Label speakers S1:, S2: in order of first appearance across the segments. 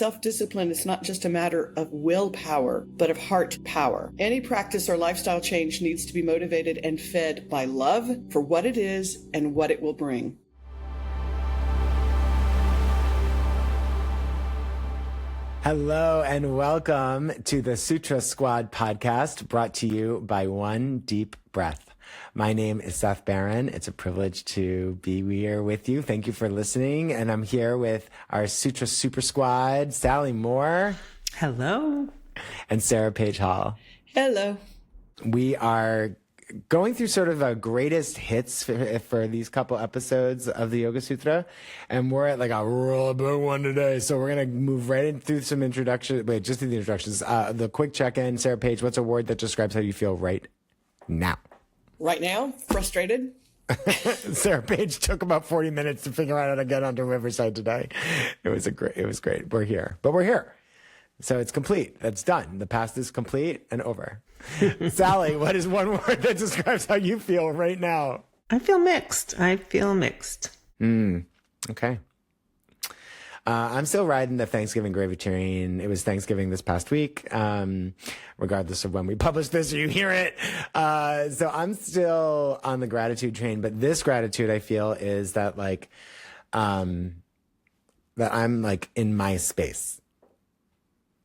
S1: Self-discipline is not just a matter of willpower, but of heart power. Any practice or lifestyle change needs to be motivated and fed by love for what it is and what it will bring.
S2: Hello and welcome to the Sutra Squad podcast, brought to you by One Deep Breath. My name is Seth Barron. It's a privilege to be here with you. Thank you for listening. And I'm here with our Sutra Super Squad, Sally Moore.
S3: Hello.
S2: And Sarah Page Hall.
S1: Hello.
S2: We are going through sort of a greatest hits for these couple episodes of the Yoga Sutra. And we're at like a real big one today. So we're going to move right in through some introductions. Wait, just through the introductions. The quick check-in. Sarah Page, what's a word that describes how you feel right now?
S1: Right now, frustrated.
S2: Sarah Page took about 40 minutes to figure out how to get onto Riverside today. It was great. We're here. So it's complete. That's done. The past is complete and over. Sally, what is one word that describes how you feel right now?
S3: I feel mixed.
S2: Okay. I'm still riding the Thanksgiving gravy train. It was Thanksgiving this past week, regardless of when we publish this or you hear it. So I'm still on the gratitude train, but this gratitude I feel is that that I'm like in my space.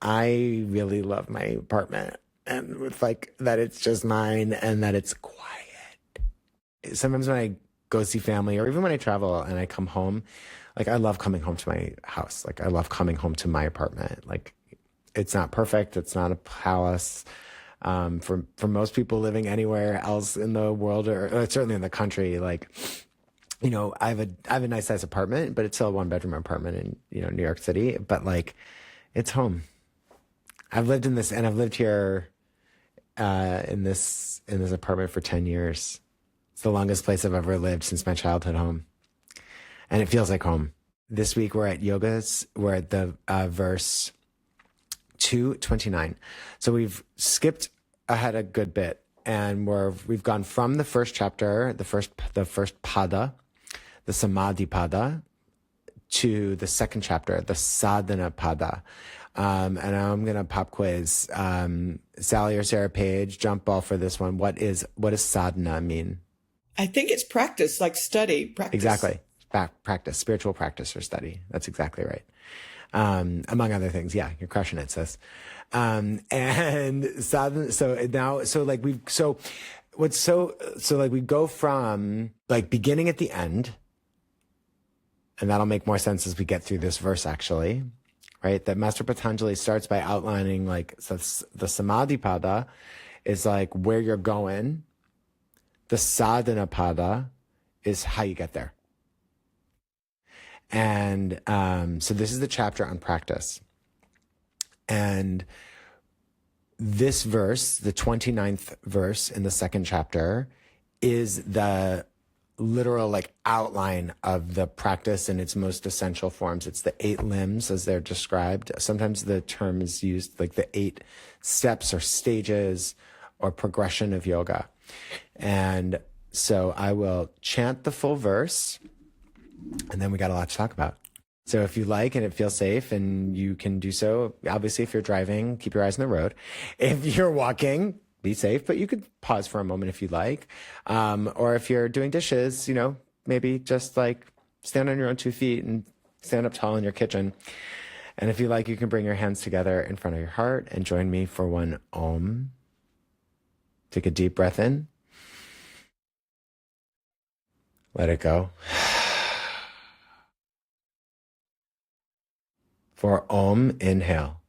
S2: I really love my apartment and with that it's just mine and that it's quiet. Sometimes when I go see family or even when I travel and I come home, I love coming home to my house. I love coming home to my apartment. It's not perfect. It's not a palace. For most people living anywhere else in the world or certainly in the country, I have a nice size apartment, but it's still a 1-bedroom apartment in, New York City. But it's home. I've lived in this and I've lived here, in this apartment for 10 years. It's the longest place I've ever lived since my childhood home. And it feels like home. This week we're at yogas. We're at the verse 229. So we've skipped ahead a good bit, and we've gone from the first chapter, the first pada, the Samādhi pada, to the second chapter, the sadhana pada. And I'm gonna pop quiz. Sally or Sarah Page, jump ball for this one. What does sadhana mean?
S1: I think it's practice, like study, practice.
S2: Exactly. Practice, spiritual practice or study. That's exactly right. Among other things. Yeah, you're crushing it, sis. And sadhana, we go from beginning at the end, and that'll make more sense as we get through this verse actually, right? That Master Patanjali starts by outlining the Samādhi pada is where you're going. The sadhana pada is how you get there. And so this is the chapter on practice. And this verse, the 29th verse in the second chapter, is the literal outline of the practice in its most essential forms. It's the 8 limbs as they're described. Sometimes the term is used the 8 steps or stages or progression of yoga. And so I will chant the full verse, and then we got a lot to talk about. So if you like and it feels safe and you can do so, obviously if you're driving, keep your eyes on the road. If you're walking, be safe, but you could pause for a moment if you like. Or if you're doing dishes, maybe just stand on your own 2 feet and stand up tall in your kitchen. And if you like, you can bring your hands together in front of your heart and join me for one Om. Take a deep breath in. Let it go. For Om, inhale.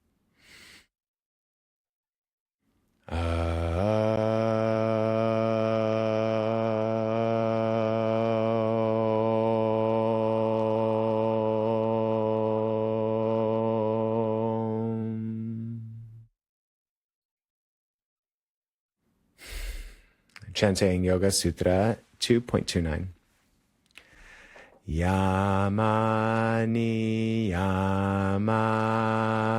S2: Chanting Yoga Sutra 2.29. Yama Niyama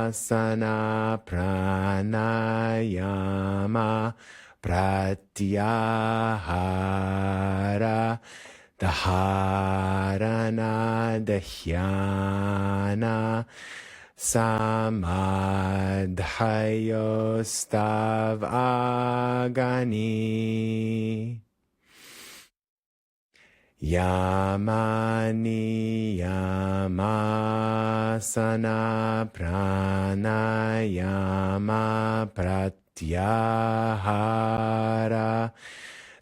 S2: Āsana Pranayama Pratyahara Dhārna Dhyāna Samadhayostavagani. Yama Niyama Āsana Pranayama Pratyahara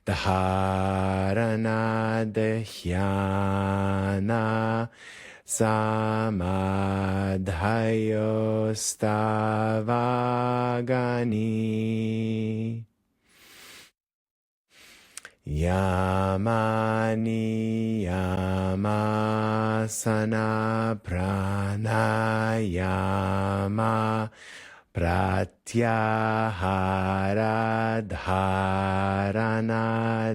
S2: Dhārna Dhyāna Samadhayostavagani. Yama Niyama Āsana Pranayama Pratyahara Dhārna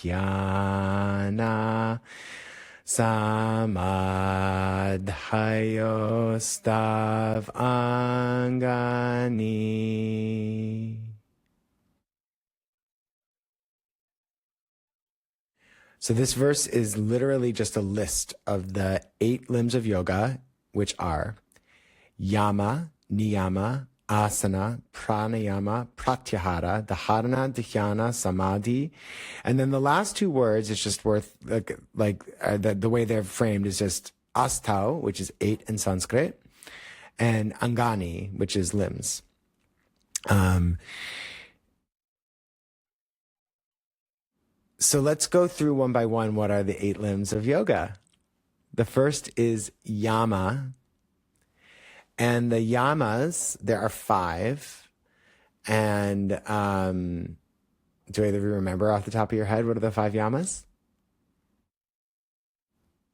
S2: Dhyāna Samadhayostavagani. So this verse is literally just a list of the 8 limbs of yoga, which are Yama, Niyama, Āsana, Pranayama, Pratyahara, Dhārna, Dhyāna, Samādhi. And then the last 2 words, it's just worth, the way they're framed is just astau, which is 8 in Sanskrit, and angani, which is limbs. So let's go through one by one. What are the 8 limbs of yoga? The first is Yama. And the Yamas, there are 5. And do either of you remember off the top of your head, what are the 5 Yamas?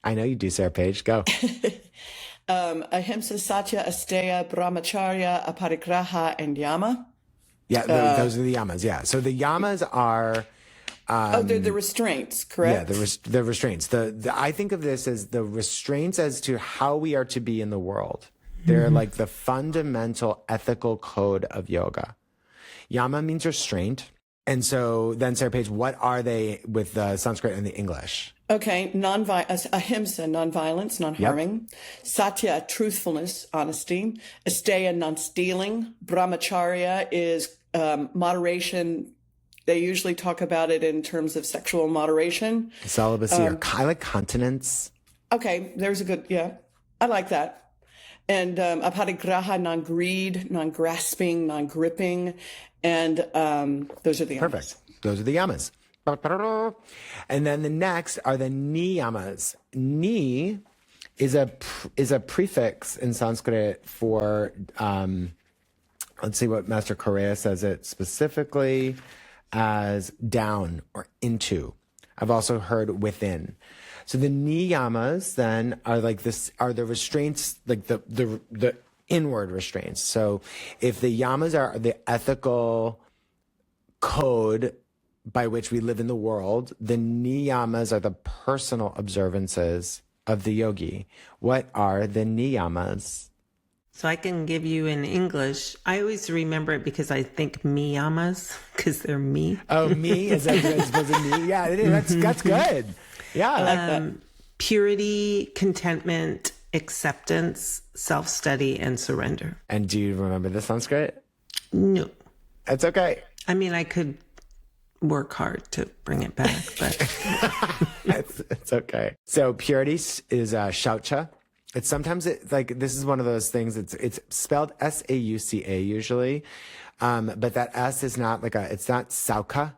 S2: I know you do, Sarah Page. Go.
S1: Ahimsa, Satya, Asteya, Brahmacharya, Aparigraha, and Yama.
S2: Yeah, those are the Yamas. Yeah. So the Yamas are...
S1: they're the restraints, correct?
S2: Yeah, the restraints. I think of this as the restraints as to how we are to be in the world. They're like the fundamental ethical code of yoga. Yama means restraint. And so then, Sarah Page, what are they with the Sanskrit and the English?
S1: Okay, ahimsa, non-violence, non-harming. Yep. Satya, truthfulness, honesty. Asteya, non-stealing. Brahmacharya is moderation. They usually talk about it in terms of sexual moderation.
S2: Celibacy, or I like continence.
S1: Okay, there's a good, yeah, I like that. And aparigraha, non-greed, non-grasping, non-gripping. And those are the Yamas.
S2: Perfect. Those are the Yamas. And then the next are the Niyamas. Ni is a prefix in Sanskrit for, let's see what Master Correa says it specifically, as down or into. I've also heard within. So the niyamas then are like this, are the restraints, like the inward restraints. So if the yamas are the ethical code by which we live in the world, the niyamas are the personal observances of the yogi. What are the niyamas?
S3: So I can give you in English. I always remember it because I think miyamas, because they're me.
S2: Oh, me? Is that supposed to me? Yeah, it is. That's good. Yeah.
S1: I like that.
S3: Purity, contentment, acceptance, self-study, and surrender.
S2: And do you remember the Sanskrit?
S3: No.
S2: That's okay.
S3: I mean, I could work hard to bring it back, but...
S2: it's okay. So purity is shaucha. It's sometimes like this is one of those things. It's spelled S-A-U-C-A usually, but that S is not like it's not sauka.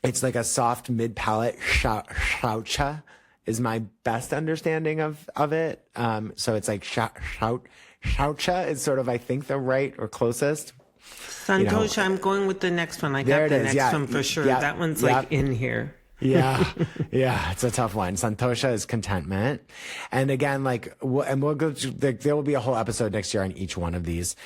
S2: It's like a soft mid palate. Shaucha is my best understanding of it. So it's like shaucha is sort of I think the right or closest.
S3: Santosha, I'm going with the next one. I got the next one for sure. That one's like in here.
S2: Yeah, it's a tough one. Santosha is contentment. And again, we'll go to, there will be a whole episode next year on each one of these,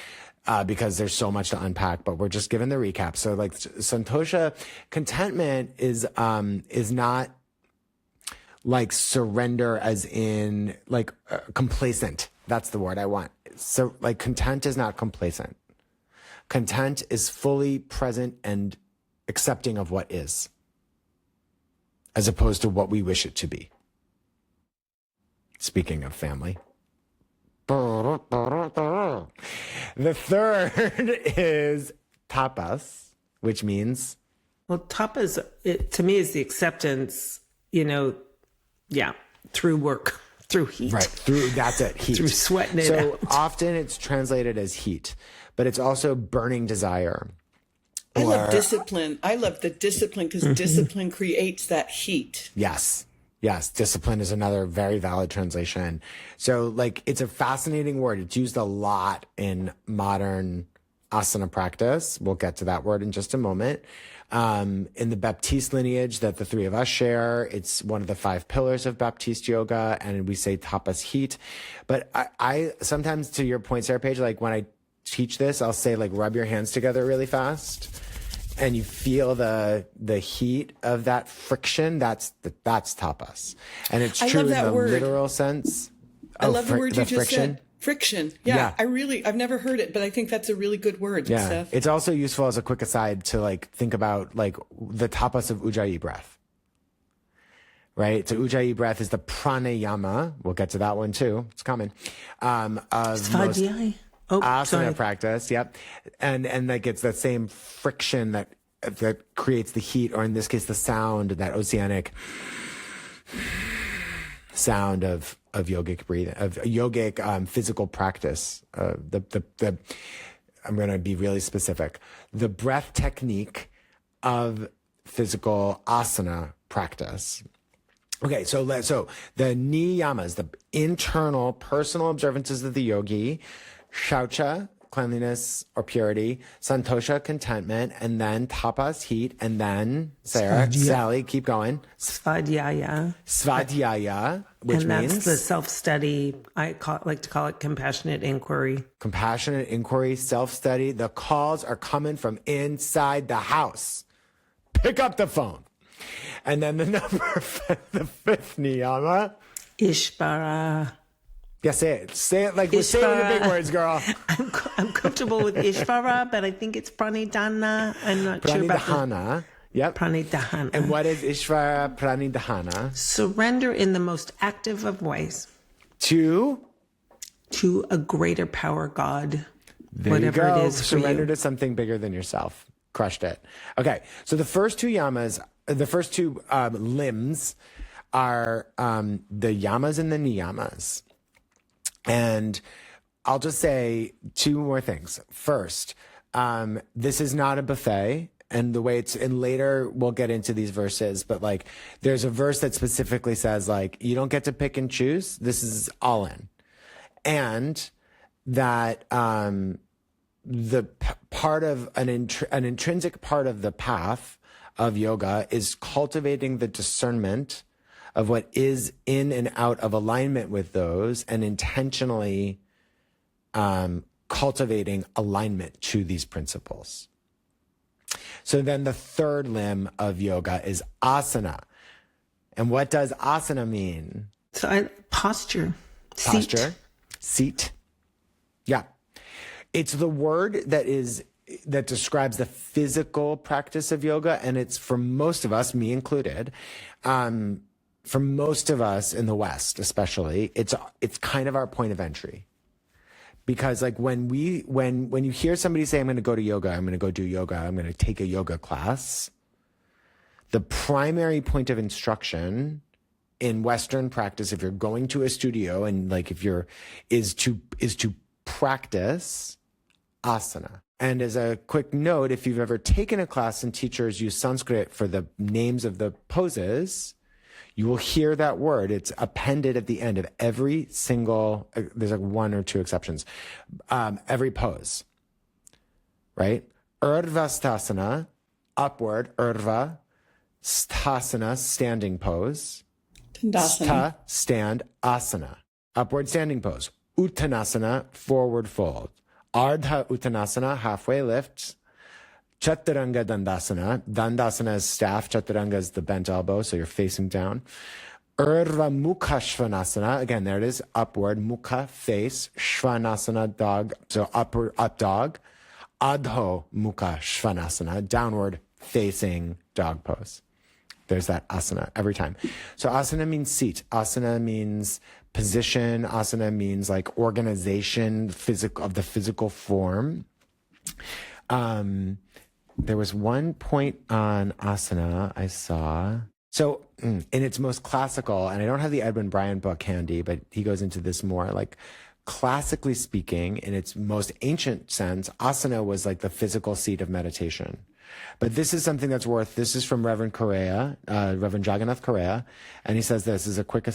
S2: because there's so much to unpack, but we're just giving the recap. So like Santosha, contentment is not like surrender as in like complacent. That's the word I want. So like content is not complacent. Content is fully present and accepting of what is, as opposed to what we wish it to be. Speaking of family. The third is tapas, which means?
S3: Well, tapas, to me, is the acceptance, through work, through heat.
S2: Right, that's it, heat.
S3: Through sweating it
S2: So
S3: out.
S2: often it's translated as heat, but it's also burning desire.
S1: I love discipline. I love the discipline because discipline creates that heat.
S2: Yes. Discipline is another very valid translation. So it's a fascinating word. It's used a lot in modern asana practice. We'll get to that word in just a moment. In the Baptiste lineage that the three of us share, it's one of the 5 pillars of Baptiste yoga, and we say tapas heat. But I sometimes, to your point, Sarah Paige, when I teach this, I'll say rub your hands together really fast, and you feel the heat of that friction. That's tapas, and it's
S1: I
S2: true
S1: love
S2: in
S1: that
S2: the
S1: word.
S2: literal sense.
S1: I love the word you just
S2: friction.
S1: said. Friction. Yeah. I've never heard it, but I think that's a really good word.
S2: Yeah.
S1: Steph.
S2: It's also useful as a quick aside to think about the tapas of Ujjayi breath. Right? So Ujjayi breath is the Pranayama. We'll get to that one too. It's common. Of most asana practice. Yep. And it's that same friction that creates the heat, or in this case, the sound, that oceanic sound of yogic breathing, of yogic physical practice. I'm going to be really specific. The breath technique of physical asana practice. Okay, so the niyamas, the internal personal observances of the yogi, shaucha, cleanliness or purity, santosha, contentment, and then tapas, heat, and then Sarah, Sally, keep going.
S3: Svadhyaya,
S2: which
S3: and that's
S2: means
S3: the self-study. Like to call it compassionate inquiry.
S2: Compassionate inquiry, self-study. The calls are coming from inside the house. Pick up the phone. And then the 5th niyama.
S3: Ishvara.
S2: Yeah, say it. Say it say it with your big words, girl.
S3: I'm comfortable with Ishvara, but I think it's Pranidhana. I'm not sure about
S2: Pranidhana. Yep.
S3: Pranidhana.
S2: And what is Ishvara Pranidhana?
S3: Surrender in the most active of ways.
S2: To
S3: a greater power God.
S2: There
S3: whatever
S2: you go.
S3: it is for
S2: Surrender
S3: you.
S2: to something bigger than yourself. Crushed it. Okay, so the first two yamas, the first two limbs are the yamas and the niyamas. And I'll just say 2 more things. First, this is not a buffet. And the way and later we'll get into these verses, but there's a verse that specifically says you don't get to pick and choose. This is all in. And that the part of an intrinsic part of the path of yoga is cultivating the discernment of what is in and out of alignment with those, and intentionally cultivating alignment to these principles. So then the third limb of yoga is asana. And what does asana mean?
S3: So posture.
S2: Posture. Seat. Yeah. It's the word that describes the physical practice of yoga. And it's, for most of us, me included, for most of us in the West, especially, it's kind of our point of entry. Because when you hear somebody say, I'm going to go to yoga, I'm going to go do yoga, I'm going to take a yoga class, the primary point of instruction in Western practice, if you're going to a studio and is to practice asana. And as a quick note, if you've ever taken a class and teachers use Sanskrit for the names of the poses, you will hear that word. It's appended at the end of every single, there's 1 or 2 exceptions, every pose, right? Urdhva-sthasana, upward, urdhva, sthasana, standing pose,
S1: Tandasana.
S2: stha, stand, asana, upward standing pose, uttanasana, forward fold, ardha uttanasana, halfway lift, Chaturanga Dandasana. Dandasana is staff. Chaturanga is the bent elbow, so you're facing down. Urdhva Mukha Shvanasana. Again, there it is. Upward. Mukha, face. Shvanasana, dog. So upward, up dog. Adho Mukha Shvanasana. Downward facing dog pose. There's that asana every time. So asana means seat. Asana means position. Asana means like organization, of the physical form. There was one point on asana I saw. So in its most classical, and I don't have the Edwin Bryant book handy, but he goes into this more, like classically speaking, in its most ancient sense, asana was like the physical seat of meditation. But this is something that's this is from Reverend Correa, Reverend Jagannath Correa, and he says this is a quick,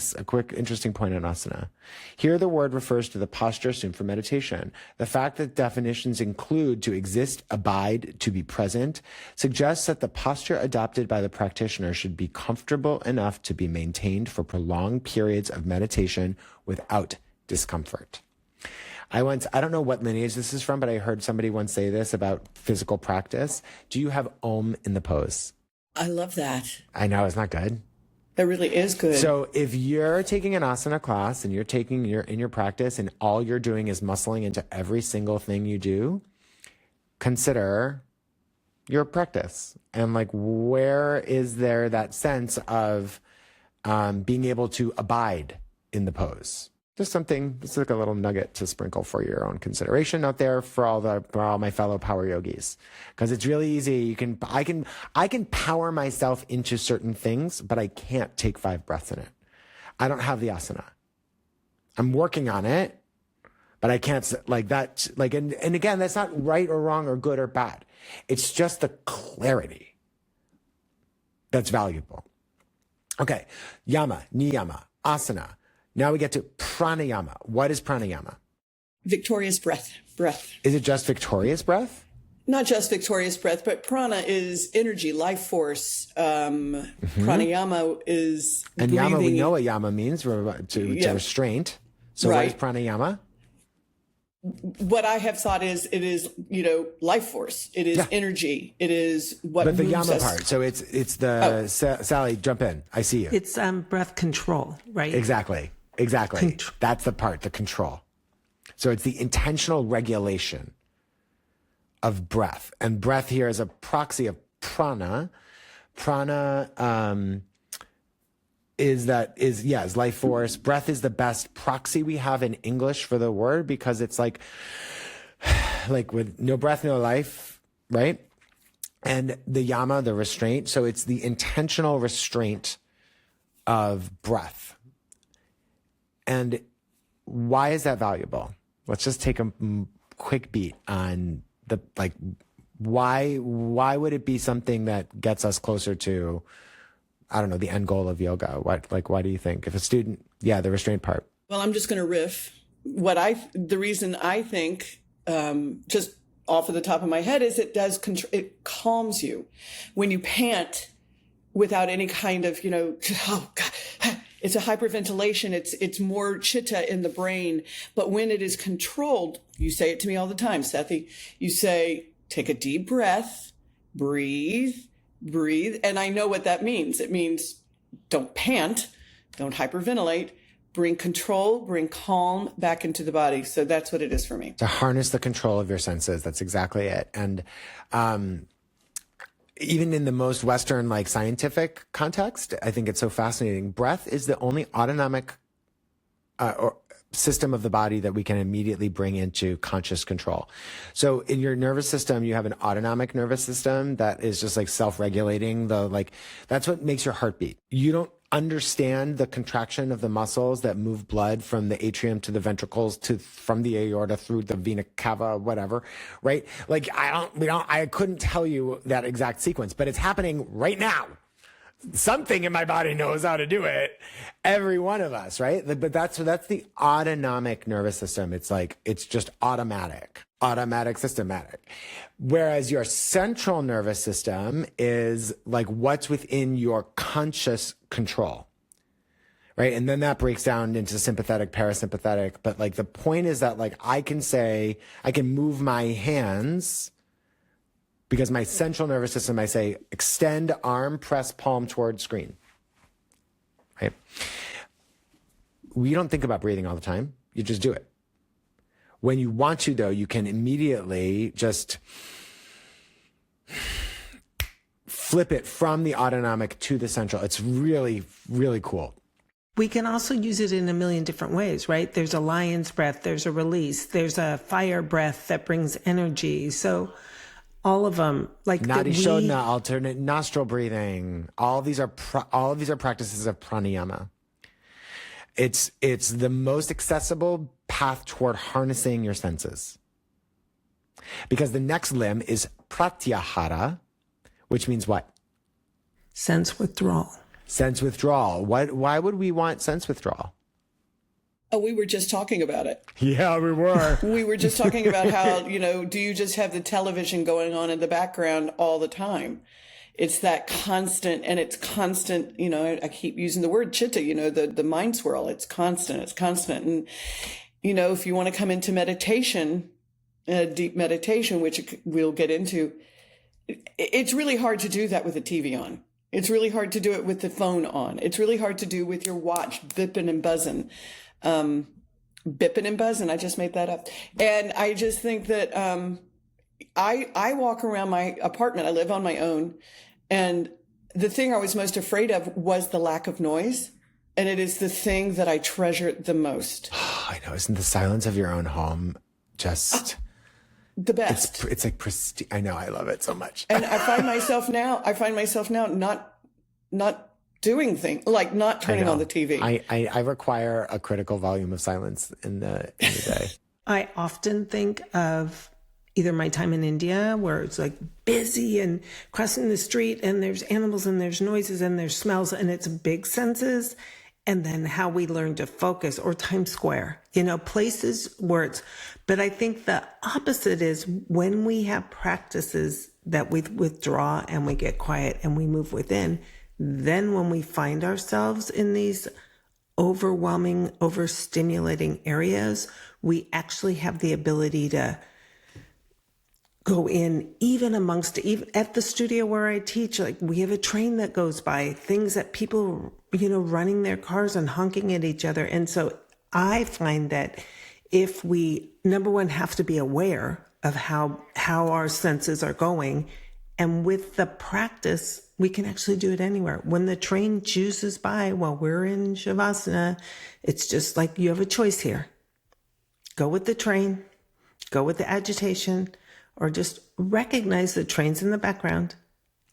S2: interesting point on asana. Here the word refers to the posture assumed for meditation. The fact that definitions include to exist, abide, to be present, suggests that the posture adopted by the practitioner should be comfortable enough to be maintained for prolonged periods of meditation without discomfort. I don't know what lineage this is from, but I heard somebody once say this about physical practice. Do you have Om in the pose?
S1: I love that.
S2: I know, it's not good.
S1: That really is good.
S2: So if you're taking an asana class and you're in your practice and all you're doing is muscling into every single thing you do, consider your practice. And like, where is there that sense of being able to abide in the pose? Just something, it's like a little nugget to sprinkle for your own consideration out there for all my fellow power yogis. Because it's really easy. I can power myself into certain things, but I can't take 5 breaths in it. I don't have the asana. I'm working on it, but I can't like that. Like, and again, that's not right or wrong or good or bad. It's just the clarity that's valuable. Okay. Yama, Niyama, Asana. Now we get to pranayama. What is pranayama?
S1: Victorious breath.
S2: Is it just victorious breath?
S1: Not just victorious breath, but prana is energy, life force. Pranayama is
S2: and
S1: breathing.
S2: Yama, we know what Yama means, to restraint. So
S1: right.
S2: What is pranayama?
S1: What I have thought is it is, life force. It is energy. It is what
S2: But the
S1: moves
S2: Yama
S1: us.
S2: part. So it's the, Sally, jump in. I see you.
S3: It's breath control, right?
S2: Exactly. That's the part, the control. So it's the intentional regulation of breath. And breath here is a proxy of prana. Prana is life force. Breath is the best proxy we have in English for the word, because it's like with no breath, no life, right? And the yama, the restraint. So it's the intentional restraint of breath. And why is that valuable? Let's just take a quick beat on why would it be something that gets us closer to, I don't know, the end goal of yoga? Why do you think? If a student, the restraint part.
S1: Well, I'm just going to riff. The reason I think, just off of the top of my head, is it does it calms you when you pant without any kind of, oh God, it's a hyperventilation. It's more chitta in the brain. But when it is controlled, you say it to me all the time, Sethi, you say, take a deep breath, breathe. And I know what that means. It means don't pant, don't hyperventilate, bring control, bring calm back into the body. So that's what it is for me.
S2: To harness the control of your senses. That's exactly it. And even in the most Western, scientific context, I think it's so fascinating. Breath is the only autonomic or system of the body that we can immediately bring into conscious control. So in your nervous system, you have an autonomic nervous system that is just self-regulating. That's what makes your heart beat. You don't understand the contraction of the muscles that move blood from the atrium to the ventricles from the aorta through the vena cava, whatever, right? I couldn't tell you that exact sequence, but it's happening right now. Something in my body knows how to do it. Every one of us, right? But that's the autonomic nervous system. It's just automatic, systematic. Whereas your central nervous system is what's within your conscious control, right? And then that breaks down into sympathetic, parasympathetic. But the point is that I can move my hands, because my central nervous system, I say, extend arm, press palm towards screen, right? We don't think about breathing all the time. You just do it. When you want to, though, you can immediately just flip it from the autonomic to the central. It's really, really cool.
S3: We can also use it in a million different ways, right? There's a lion's breath, there's a release, there's a fire breath that brings energy. So all of them, like
S2: Nadi Shodhana, alternate nostril breathing. All of these are practices of pranayama. It's the most accessible path toward harnessing your senses. Because the next limb is Pratyahara, which means what?
S3: Sense withdrawal.
S2: Sense withdrawal. Why would we want sense withdrawal?
S1: Oh, we were just talking about it.
S2: Yeah, we were.
S1: We were just talking about how, do you just have the television going on in the background all the time? It's that constant, and it's constant, I keep using the word chitta, the mind swirl. It's constant. And, if you want to come into meditation, deep meditation, which we'll get into, it's really hard to do that with the TV on. It's really hard to do it with the phone on. It's really hard to do with your watch bipping and buzzing. Bipping and buzzing. I just made that up. And I just think that I walk around my apartment. I live on my own. And the thing I was most afraid of was the lack of noise. And it is the thing that I treasure the most.
S2: I know. Isn't the silence of your own home just
S1: the best?
S2: It's like pristine. I know. I love it so much.
S1: And I find myself now not doing things, like not turning on the TV.
S2: I require a critical volume of silence in the day.
S3: I often think of either my time in India, where it's like busy and crossing the street and there's animals and there's noises and there's smells and it's big senses. And then how we learn to focus, or Times Square, places where it's, but I think the opposite is when we have practices that we withdraw and we get quiet and we move within, then when we find ourselves in these overwhelming, overstimulating areas, we actually have the ability to go in, even at the studio where I teach, like we have a train that goes by, things that people, running their cars and honking at each other. And so I find that if we, number one, have to be aware of how our senses are going, and with the practice, we can actually do it anywhere. When the train chooses by while we're in Shavasana, it's just like you have a choice here. Go with the train, go with the agitation, or just recognize the train's in the background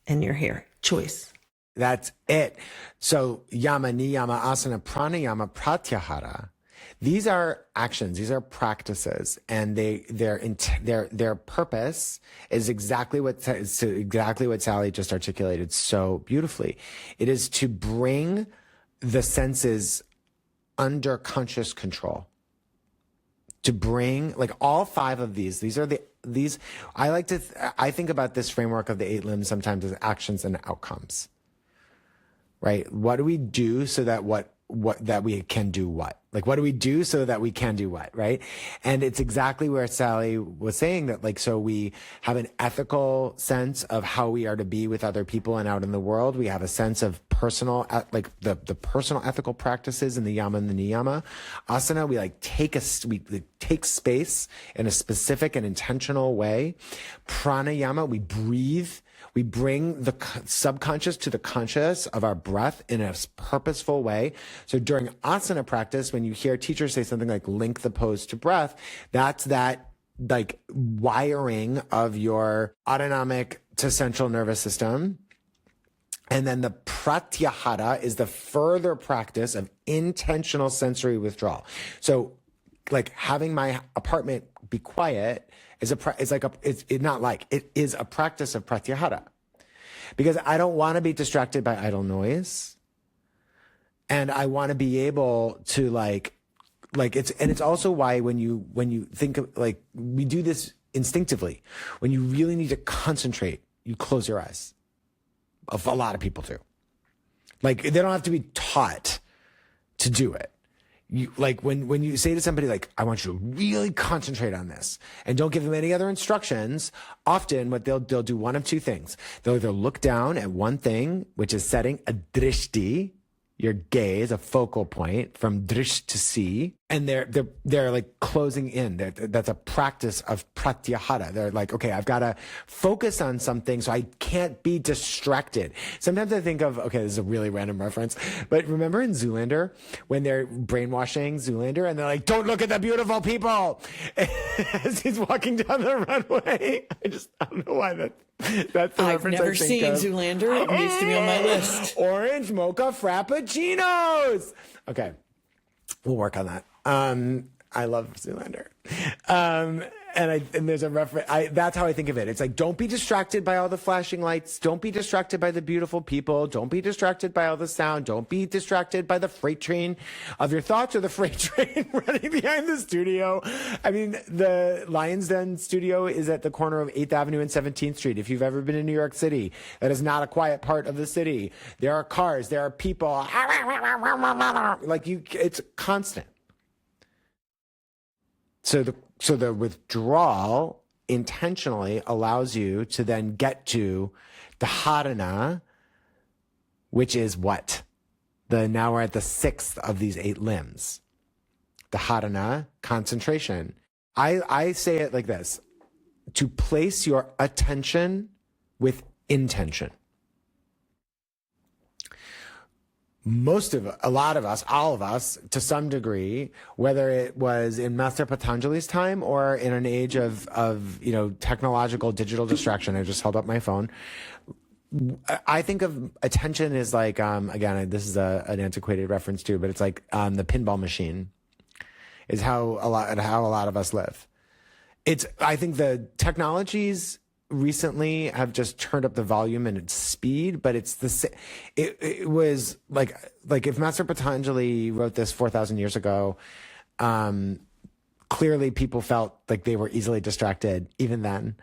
S3: and you're here. Choice.
S2: That's it. So Yama, Niyama, Āsana, Pranayama, Pratyahara. These are actions. These are practices, and their purpose is exactly what Sally just articulated so beautifully. It is to bring the senses under conscious control. To bring, like, all five of these. I think about this framework of the 8 limbs sometimes as actions and outcomes. Right? What do we do so that that we can do what? Like, what do we do so that we can do what, right? And it's exactly where Sally was saying that, like, so we have an ethical sense of how we are to be with other people and out in the world. We have a sense of personal, like the personal ethical practices in the Yama and the Niyama. Āsana, we take space in a specific and intentional way. Pranayama, we breathe. We bring the subconscious to the conscious of our breath in a purposeful way. So during asana practice, when you hear teachers say something like link the pose to breath, that's that like wiring of your autonomic to central nervous system. And then the pratyahara is the further practice of intentional sensory withdrawal. So like having my apartment be quiet is it is a practice of pratyahara, because I don't want to be distracted by idle noise, and I want to be able to it's also why when you think of, like, we do this instinctively. When you really need to concentrate, you close your eyes. A lot of people do. Like, they don't have to be taught to do it. You, like, when you say to somebody, like, I want you to really concentrate on this, and don't give them any other instructions, often what they'll do one of two things. They'll either look down at one thing, which is setting a drishti, your gaze, a focal point, from drish to see, And they're like closing in. That's a practice of Pratyahara. They're like, okay, I've got to focus on something so I can't be distracted. Sometimes I think of, okay, this is a really random reference, but remember in Zoolander when they're brainwashing Zoolander and they're like, don't look at the beautiful people as he's walking down the runway. I don't know why that's the
S1: I've
S2: reference
S1: never
S2: I think
S1: seen
S2: of.
S1: Zoolander. It needs to be on my list.
S2: Orange mocha frappuccinos. Okay. We'll work on that. I love Zoolander. And there's a reference. That's how I think of it. It's like, don't be distracted by all the flashing lights. Don't be distracted by the beautiful people. Don't be distracted by all the sound. Don't be distracted by the freight train of your thoughts or the freight train running behind the studio. I mean, the Lion's Den studio is at the corner of 8th Avenue and 17th Street. If you've ever been in New York City, that is not a quiet part of the city. There are cars. There are people. It's constant. So the withdrawal intentionally allows you to then get to the Dhārna, which is what? Now we're at the 6th of these 8 limbs. The Dhārna, concentration. I say it like this: to place your attention with intention. A lot of us, all of us, to some degree, whether it was in Master Patanjali's time or in an age of technological digital distraction. I just held up my phone. I think of attention as like, again, this is an antiquated reference too, but it's like the pinball machine is how a lot of us live. I think the technologies recently have just turned up the volume and its speed, but it was like if Master Patanjali wrote this 4,000 years ago, clearly people felt like they were easily distracted even then.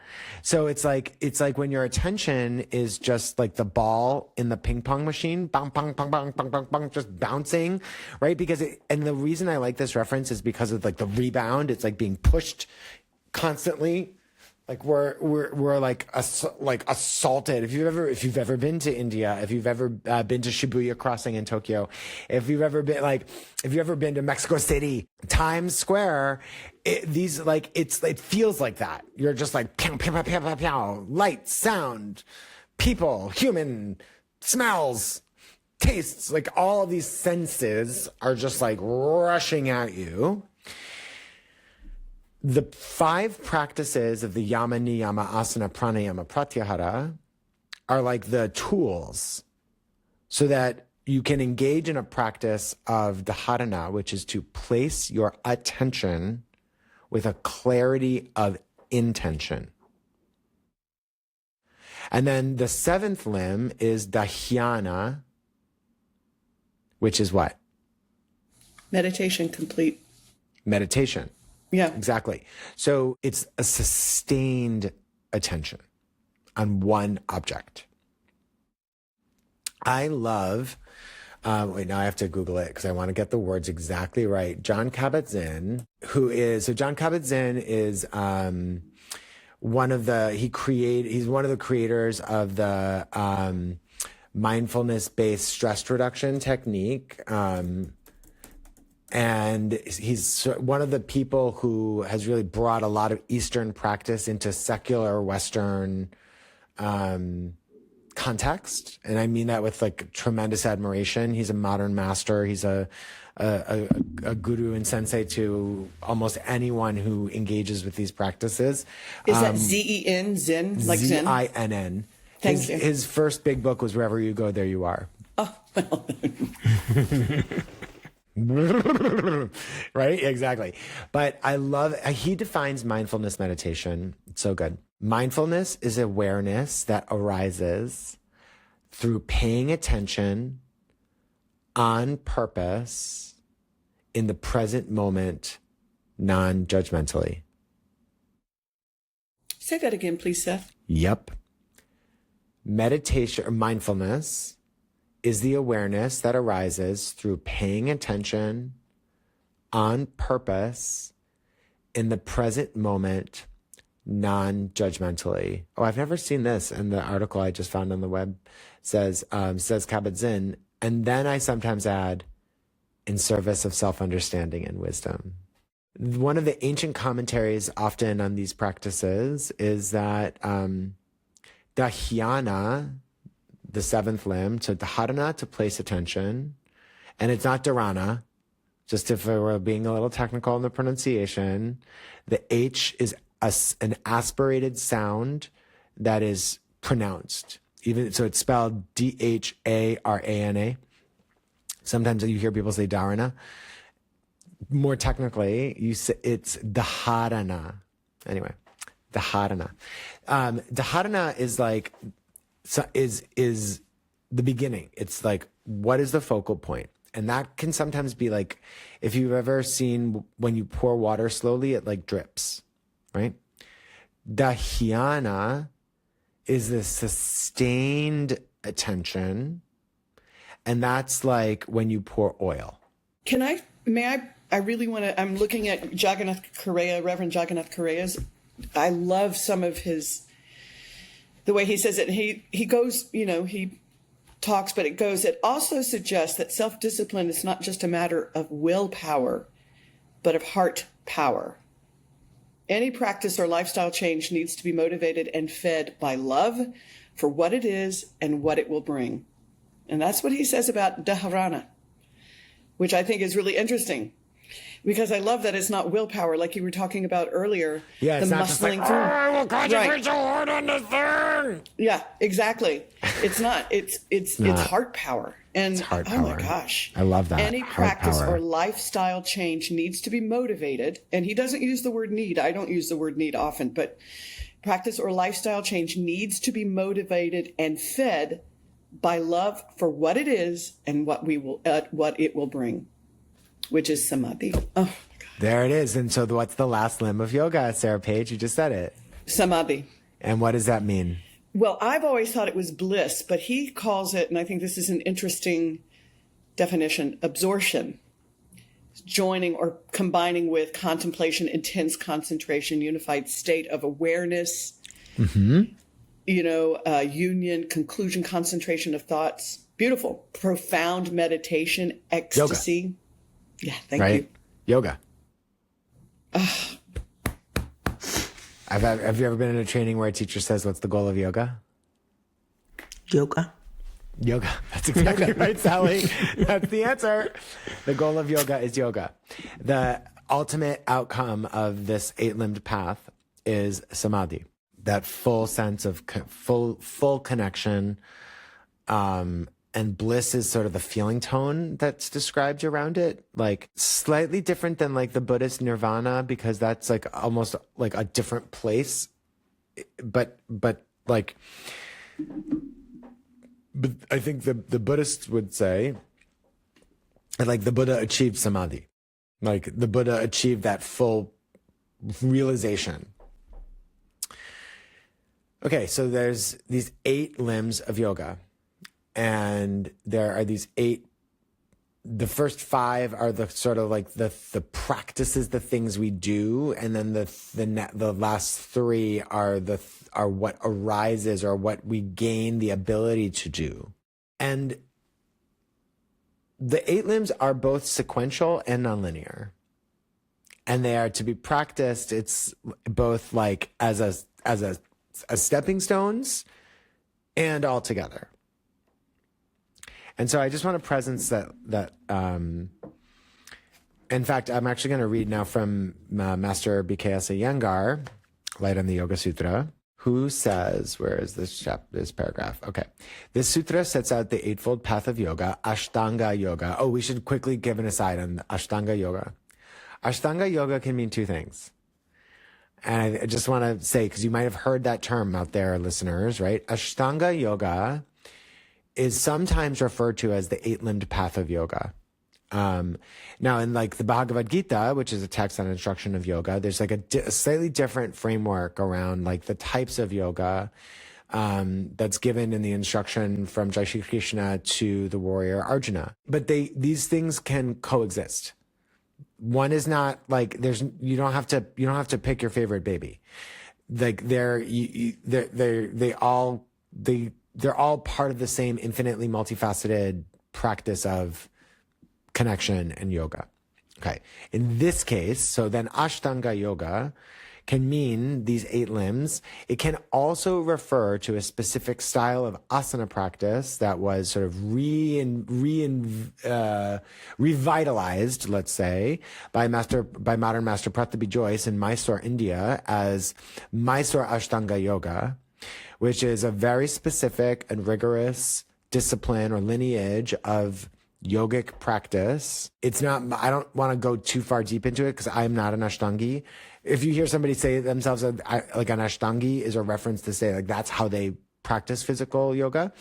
S2: So it's like when your attention is just like the ball in the ping pong machine, bang, bang, bang, bang, bang, bang, bang, just bouncing, right? And the reason I like this reference is because of like the rebound. It's like being pushed constantly. Like we're like assaulted. If you've ever been to India, if you've ever been to Shibuya Crossing in Tokyo, if you've ever been to Mexico City, Times Square, it feels like that. You're just like pow, pow, pow, pow, pow, pow, light, sound, people, human, smells, tastes, like all of these senses are just like rushing at you. The 5 practices of the Yama, Niyama, Āsana, Pranayama, Pratyahara are like the tools so that you can engage in a practice of Dhārna, which is to place your attention with a clarity of intention. And then the 7th limb is Dhyāna, which is what?
S1: Meditation complete.
S2: Meditation.
S1: Yeah.
S2: Exactly. So it's a sustained attention on one object. I love, now I have to Google it because I want to get the words exactly right. Jon Kabat-Zinn, Jon Kabat-Zinn is he's one of the creators of the mindfulness-based stress reduction technique. And he's one of the people who has really brought a lot of Eastern practice into secular Western context. And I mean that with like tremendous admiration. He's a modern master. He's a guru and sensei to almost anyone who engages with these practices.
S1: Is that Z-E-N, Zen, like Zen?
S2: Z-I-N-N.
S1: Thank you.
S2: His first big book was Wherever You Go, There You Are.
S1: Oh, well.
S2: Right? Exactly. But he defines mindfulness meditation. It's so good. Mindfulness is awareness that arises through paying attention on purpose in the present moment, non-judgmentally.
S1: Say that again, please, Seth.
S2: Yep. Meditation or mindfulness is the awareness that arises through paying attention on purpose in the present moment, non-judgmentally. Oh, I've never seen this. And the article I just found on the web says Kabat-Zinn. And then I sometimes add, in service of self-understanding and wisdom. One of the ancient commentaries often on these practices is that Dhyāna, the seventh limb, to Dhārna, to place attention, and it's not Dhārna, just if we're being a little technical in the pronunciation, the H is an aspirated sound that is pronounced. Even so, it's spelled Dharana. Sometimes you hear people say Dharana. More technically, you say it's Dhārna. Anyway, Dhārna. Dhārna is like is the beginning. It's like, what is the focal point? And that can sometimes be like, if you've ever seen when you pour water slowly, it like drips, right? Dhyāna is the sustained attention. And that's like when you pour oil.
S1: I really want to, I'm looking at Jagannath Correa, Reverend Jagannath Correa's. I love some of the way he says it. He goes, he talks, but it also suggests that self-discipline is not just a matter of willpower, but of heart power. Any practice or lifestyle change needs to be motivated and fed by love for what it is and what it will bring. And that's what he says about Dhārna, which I think is really interesting. Because I love that it's not willpower, like you were talking about earlier.
S2: Yeah, it's
S1: the
S2: not just like,
S1: muscling through.
S2: I will concentrate so hard on this thing.
S1: Yeah, exactly. It's not. It's heart power. And
S2: it's heart power.
S1: Oh my gosh,
S2: I love that.
S1: Any
S2: heart
S1: practice
S2: power.
S1: or lifestyle change needs to be motivated. And he doesn't use the word need. I don't use the word need often, but practice or lifestyle change needs to be motivated and fed by love for what it is and what it will bring, which is samadhi. Oh, my God.
S2: There it is. And so what's the last limb of yoga, Sarah Page? You just said it.
S1: Samadhi.
S2: And what does that mean?
S1: Well, I've always thought it was bliss, but he calls it, and I think this is an interesting definition, absorption. Joining or combining with contemplation, intense concentration, unified state of awareness, union, conclusion, concentration of thoughts. Beautiful. Profound meditation, ecstasy.
S2: Yoga.
S1: Yeah, thank you.
S2: Yoga. Have you ever been in a training where a teacher says, what's the goal of yoga?
S3: Yoga.
S2: Yoga. That's exactly right, Sally. That's the answer. The goal of yoga is yoga. The ultimate outcome of this 8-limbed path is samadhi. That full sense of full connection, and bliss is sort of the feeling tone that's described around it. Like slightly different than like the Buddhist nirvana, because that's like almost like a different place. But I think the Buddhists would say, like, the Buddha achieved samadhi. Like the Buddha achieved that full realization. Okay, so there's these 8 limbs of yoga. And there are these 8, the first 5 are the sort of like the practices, the things we do. And then the last 3 are what arises or what we gain the ability to do. And the 8 limbs are both sequential and nonlinear. And they are to be practiced. It's both like as stepping stones and all together. And so I just want to presence that in fact, I'm actually going to read now from Master BKS Iyengar, Light on the Yoga Sutra, who says, where is this paragraph? Okay. This sutra sets out the 8-fold path of yoga, Ashtanga yoga. Oh, we should quickly give an aside on Ashtanga yoga. Ashtanga yoga can mean 2 things. And I just want to say, because you might have heard that term out there, listeners, right? Ashtanga yoga is sometimes referred to as the 8-limbed path of yoga. Now, in like the Bhagavad Gita, which is a text on instruction of yoga, there's like a slightly different framework around like the types of yoga that's given in the instruction from Jai Shri Krishna to the warrior Arjuna. But these things can coexist. One is not like you don't have to pick your favorite baby. Like they're all part of the same infinitely multifaceted practice of connection and yoga. Okay. In this case, so then Ashtanga yoga can mean these 8 limbs. It can also refer to a specific style of asana practice that was sort of revitalized, let's say, by modern master Pratyahara Joyce in Mysore, India, as Mysore Ashtanga Yoga, which is a very specific and rigorous discipline or lineage of yogic practice. It's not, I don't want to go too far deep into it because I'm not an Ashtangi. If you hear somebody say themselves like an Ashtangi is a reference to say like that's how they practice physical yoga.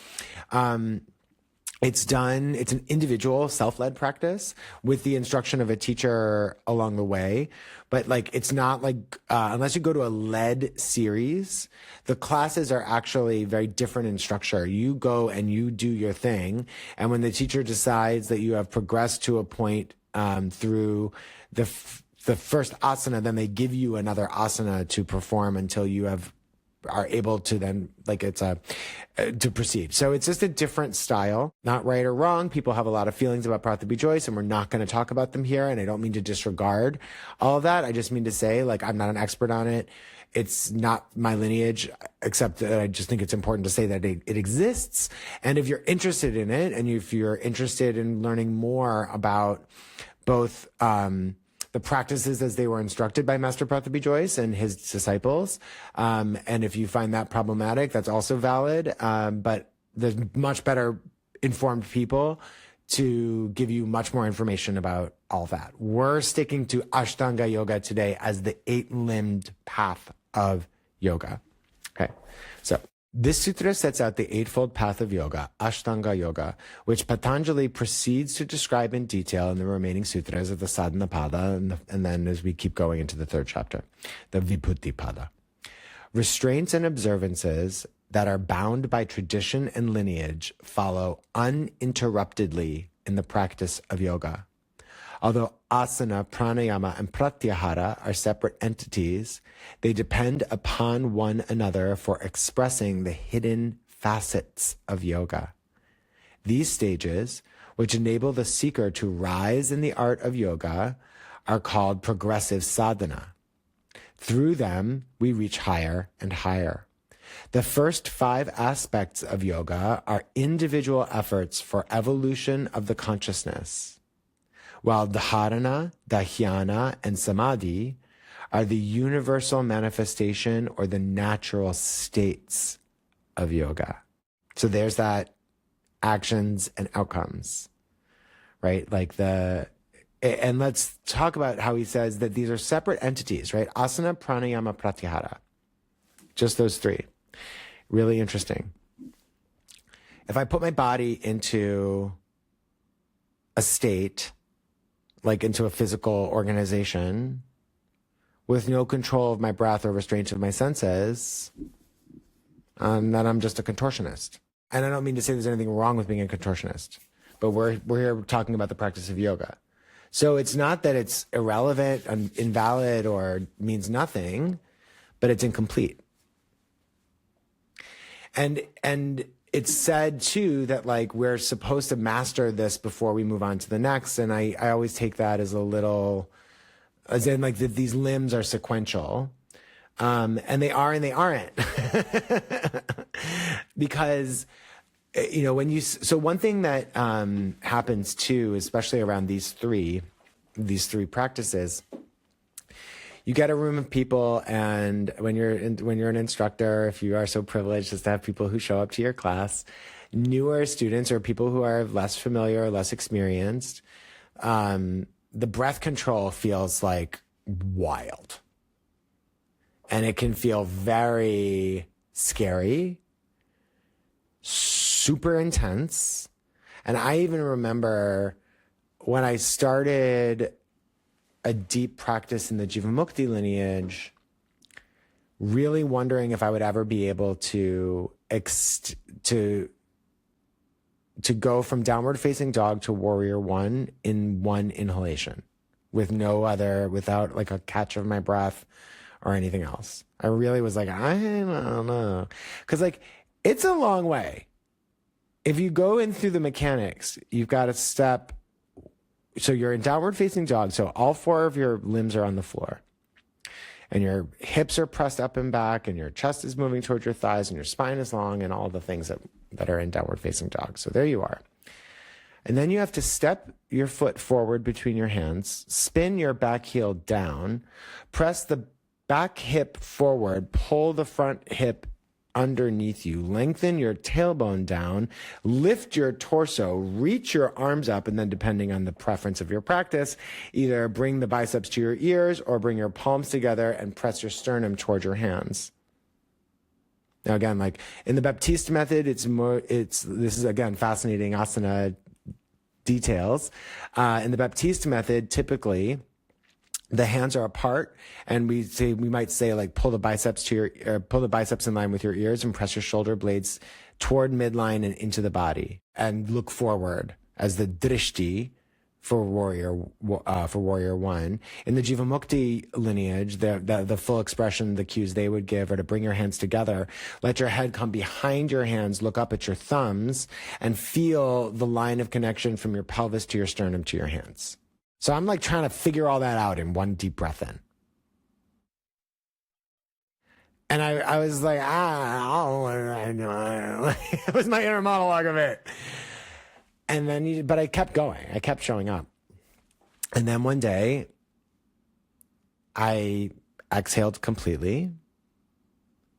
S2: It's an individual self-led practice with the instruction of a teacher along the way. But like, it's not like, unless you go to a led series, the classes are actually very different in structure. You go and you do your thing. And when the teacher decides that you have progressed to a point, through the first asana, then they give you another asana to perform until you are able to then, like, to proceed. So it's just a different style, not right or wrong. People have a lot of feelings about Pratyahara Joyce, and we're not going to talk about them here. And I don't mean to disregard all of that. I just mean to say, like, I'm not an expert on it. It's not my lineage, except that I just think it's important to say that it exists. And if you're interested in it, and if you're interested in learning more about both, the practices as they were instructed by Master Pratyahara Joyce and his disciples. And if you find that problematic, that's also valid. But there's much better informed people to give you much more information about all that. We're sticking to Ashtanga Yoga today as the 8-limbed path of yoga. Okay. So this sutra sets out the 8-fold path of yoga, Ashtanga Yoga, which Patanjali proceeds to describe in detail in the remaining sutras of the Sadhana Pada, and then as we keep going into the 3rd chapter, the Vibhuti Pada. Restraints and observances that are bound by tradition and lineage follow uninterruptedly in the practice of yoga. Although asana, pranayama, and pratyahara are separate entities, they depend upon one another for expressing the hidden facets of yoga. These stages, which enable the seeker to rise in the art of yoga, are called progressive sadhana. Through them, we reach higher and higher. The first 5 aspects of yoga are individual efforts for evolution of the consciousness, while Dhārna, Dhyāna, and Samādhi are the universal manifestation or the natural states of yoga. So there's that actions and outcomes, right? And let's talk about how he says that these are separate entities, right? Āsana, Pranayama, Pratyahara. Just those 3. Really interesting. If I put my body into a state, like into a physical organization, with no control of my breath or restraint of my senses, then I'm just a contortionist. And I don't mean to say there's anything wrong with being a contortionist, but we're here talking about the practice of yoga. So it's not that it's irrelevant and invalid or means nothing, but it's incomplete. And it's said too that like we're supposed to master this before we move on to the next. And I always take that as a little, as in like these limbs are sequential. And they are and they aren't. Because, you know, so one thing that happens too, especially around these three practices, you get a room of people, and when you're an instructor, if you are so privileged as to have people who show up to your class, newer students or people who are less familiar or less experienced, the breath control feels like wild. And it can feel very scary, super intense. And I even remember when I started a deep practice in the Jivamukti lineage, really wondering if I would ever be able to go from downward facing dog to warrior 1 in one inhalation without like a catch of my breath or anything else. I really was like, I don't know. 'Cause like, it's a long way. If you go in through the mechanics, you've got to step So you're in downward facing dog. So all 4 of your limbs are on the floor. And your hips are pressed up and back, and your chest is moving towards your thighs, and your spine is long, and all the things that are in downward facing dog. So there you are. And then you have to step your foot forward between your hands, spin your back heel down, press the back hip forward, pull the front hip underneath you, lengthen your tailbone down, lift your torso, reach your arms up, and then depending on the preference of your practice, either bring the biceps to your ears or bring your palms together and press your sternum towards your hands. Now again, like in the Baptiste method, this is again fascinating asana details. In the Baptiste method, typically the hands are apart, and we might say like pull the biceps in line with your ears and press your shoulder blades toward midline and into the body, and look forward as the drishti for warrior 1. In the Jivamukti lineage, the full expression, the cues they would give are to bring your hands together, let your head come behind your hands, look up at your thumbs, and feel the line of connection from your pelvis to your sternum to your hands. So I'm like trying to figure all that out in one deep breath in. And I was like, it was my inner monologue of it. And then, but I kept going. I kept showing up. And then one day, I exhaled completely.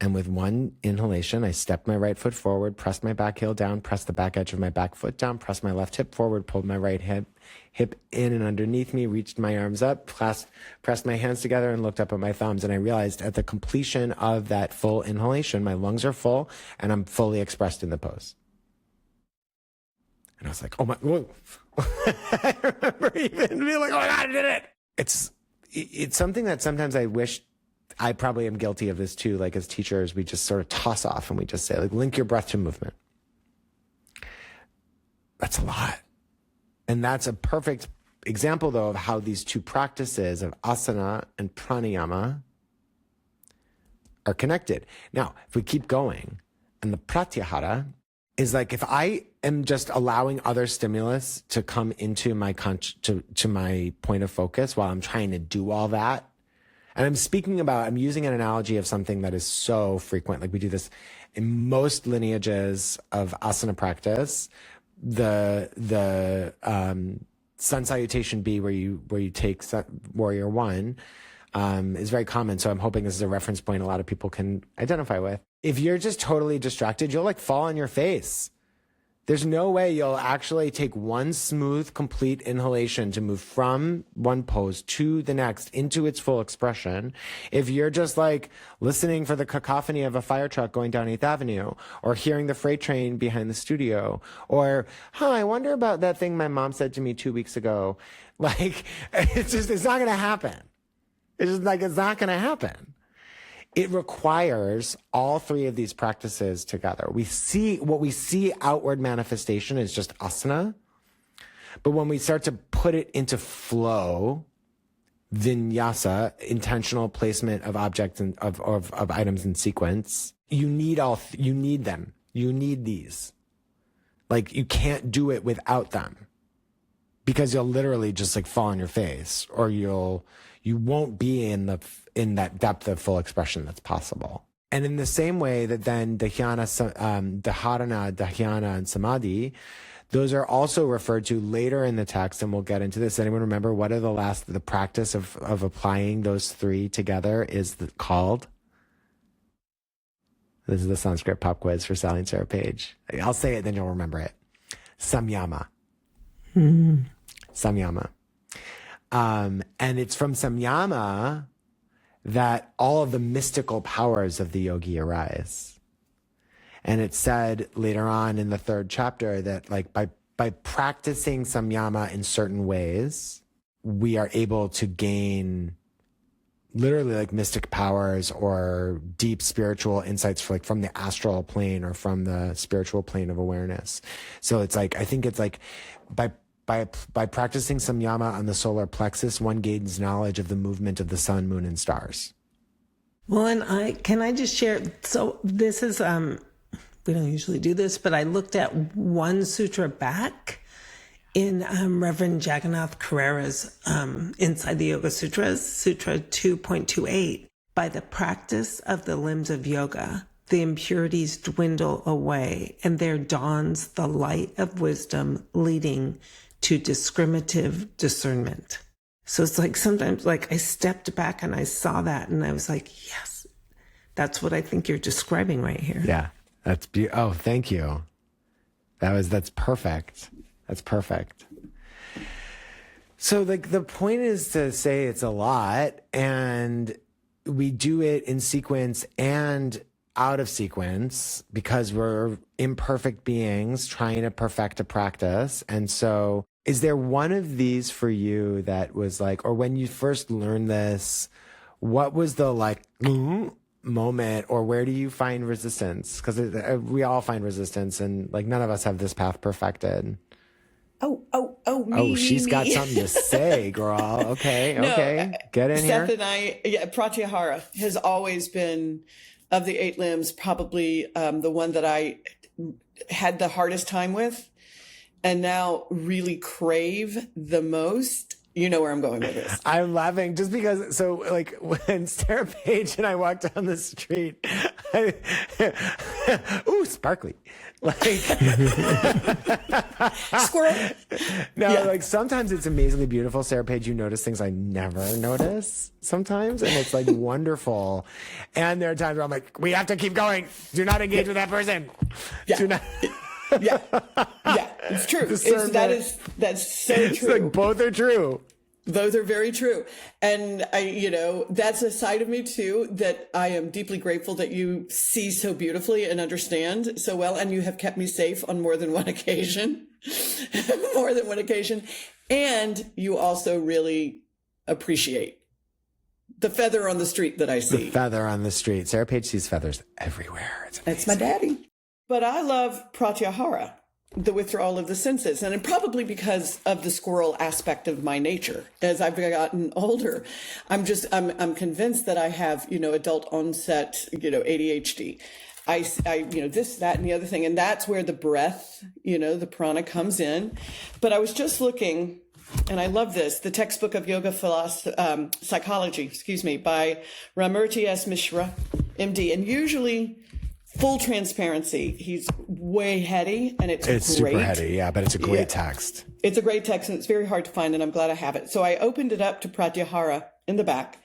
S2: And with one inhalation, I stepped my right foot forward, pressed my back heel down, pressed the back edge of my back foot down, pressed my left hip forward, pulled my right hip in and underneath me, reached my arms up, pressed my hands together, and looked up at my thumbs. And I realized at the completion of that full inhalation, my lungs are full and I'm fully expressed in the pose. And I was like, oh my, whoa. I remember even being like, oh my God, I did it. It's something that sometimes I wish, I probably am guilty of this too. Like as teachers, we just sort of toss off and we just say like, link your breath to movement. That's a lot. And that's a perfect example though of how these two practices of asana and pranayama are connected. Now, if we keep going, and the pratyahara is like, if I am just allowing other stimulus to come into my to my point of focus while I'm trying to do all that. And I'm using an analogy of something that is so frequent. Like we do this in most lineages of asana practice. The sun salutation B, where you take warrior 1, is very common. So I'm hoping this is a reference point a lot of people can identify with. If you're just totally distracted, you'll like fall on your face. There's no way you'll actually take one smooth, complete inhalation to move from one pose to the next into its full expression. If you're just like listening for the cacophony of a fire truck going down 8th Avenue, or hearing the freight train behind the studio, or, I wonder about that thing my mom said to me 2 weeks ago. Like, it's not going to happen. It's not going to happen. It requires all 3 of these practices together. What we see outward manifestation is just asana. But when we start to put it into flow, vinyasa, intentional placement of objects and of items in sequence, you need them. You need these. Like you can't do it without them, because you'll literally just like fall on your face, or you won't be in that depth of full expression that's possible. And in the same way that then Dhyāna, Dhārna, Dhyāna, and Samādhi, those are also referred to later in the text, and we'll get into this. Anyone remember what are the practice of applying those 3 together is called? This is the Sanskrit pop quiz for Sally and Sarah Page. I'll say it, then you'll remember it. Samyama. Samyama. And it's from samyama that all of the mystical powers of the yogi arise. And it's said later on in the 3rd chapter that like by practicing samyama in certain ways, we are able to gain literally like mystic powers or deep spiritual insights from the astral plane or from the spiritual plane of awareness. So it's like, I think it's like by practicing samyama on the solar plexus, one gains knowledge of the movement of the sun, moon, and stars.
S3: Well, and can I just share? So this is, we don't usually do this, but I looked at one sutra back, In Reverend Jagannath Carrera's Inside the Yoga Sutras, Sutra 2.28, by the practice of the limbs of yoga, the impurities dwindle away, and there dawns the light of wisdom leading to discriminative discernment. So it's like sometimes like I stepped back and I saw that and I was like, yes, that's what I think you're describing right here.
S2: Yeah, that's oh, thank you. That's perfect. That's perfect. So like the point is to say it's a lot, and we do it in sequence and out of sequence because we're imperfect beings trying to perfect a practice. And so is there one of these for you that was like, or when you first learned this, what was the like moment, or where do you find resistance? Because we all find resistance, and like none of us have this path perfected.
S1: Me,
S2: she's got something to say, girl. Okay. Get in
S1: Seth
S2: here.
S1: and Pratyahara has always been, of the 8 limbs, probably the one that I had the hardest time with and now really crave the most. You know where I'm going with this.
S2: I'm laughing just because, so like when Sarah Page and I walked down the street, ooh, sparkly. Like,
S1: Squirrel.
S2: No, like sometimes it's amazingly beautiful. Sarah Page, you notice things I never notice sometimes, and it's like wonderful. And there are times where I'm like, we have to keep going. Do not engage with that person.
S1: Yeah.
S2: Do not.
S1: Yeah, it's true. That's so true.
S2: It's like both are true.
S1: Those are very true. And that's a side of me too, that I am deeply grateful that you see so beautifully and understand so well. And you have kept me safe on more than one occasion, And you also really appreciate the feather on the street that I see.
S2: The feather on the street. Sarah Page sees feathers everywhere.
S1: That's my daddy. But I love Pratyahara, the withdrawal of the senses, and probably because of the squirrel aspect of my nature. As I've gotten older, I'm convinced that I have, adult onset, ADHD. I, this, that, and the other thing. And that's where the breath, the prana comes in. But I was just looking, and I love this, the textbook of yoga psychology, by Ramurti S. Mishra, MD. And usually, full transparency, he's way heady, and it's great.
S2: Super heady, yeah, but it's a great text.
S1: It's a great text, and it's very hard to find, and I'm glad I have it. So I opened it up to Pratyahara in the back.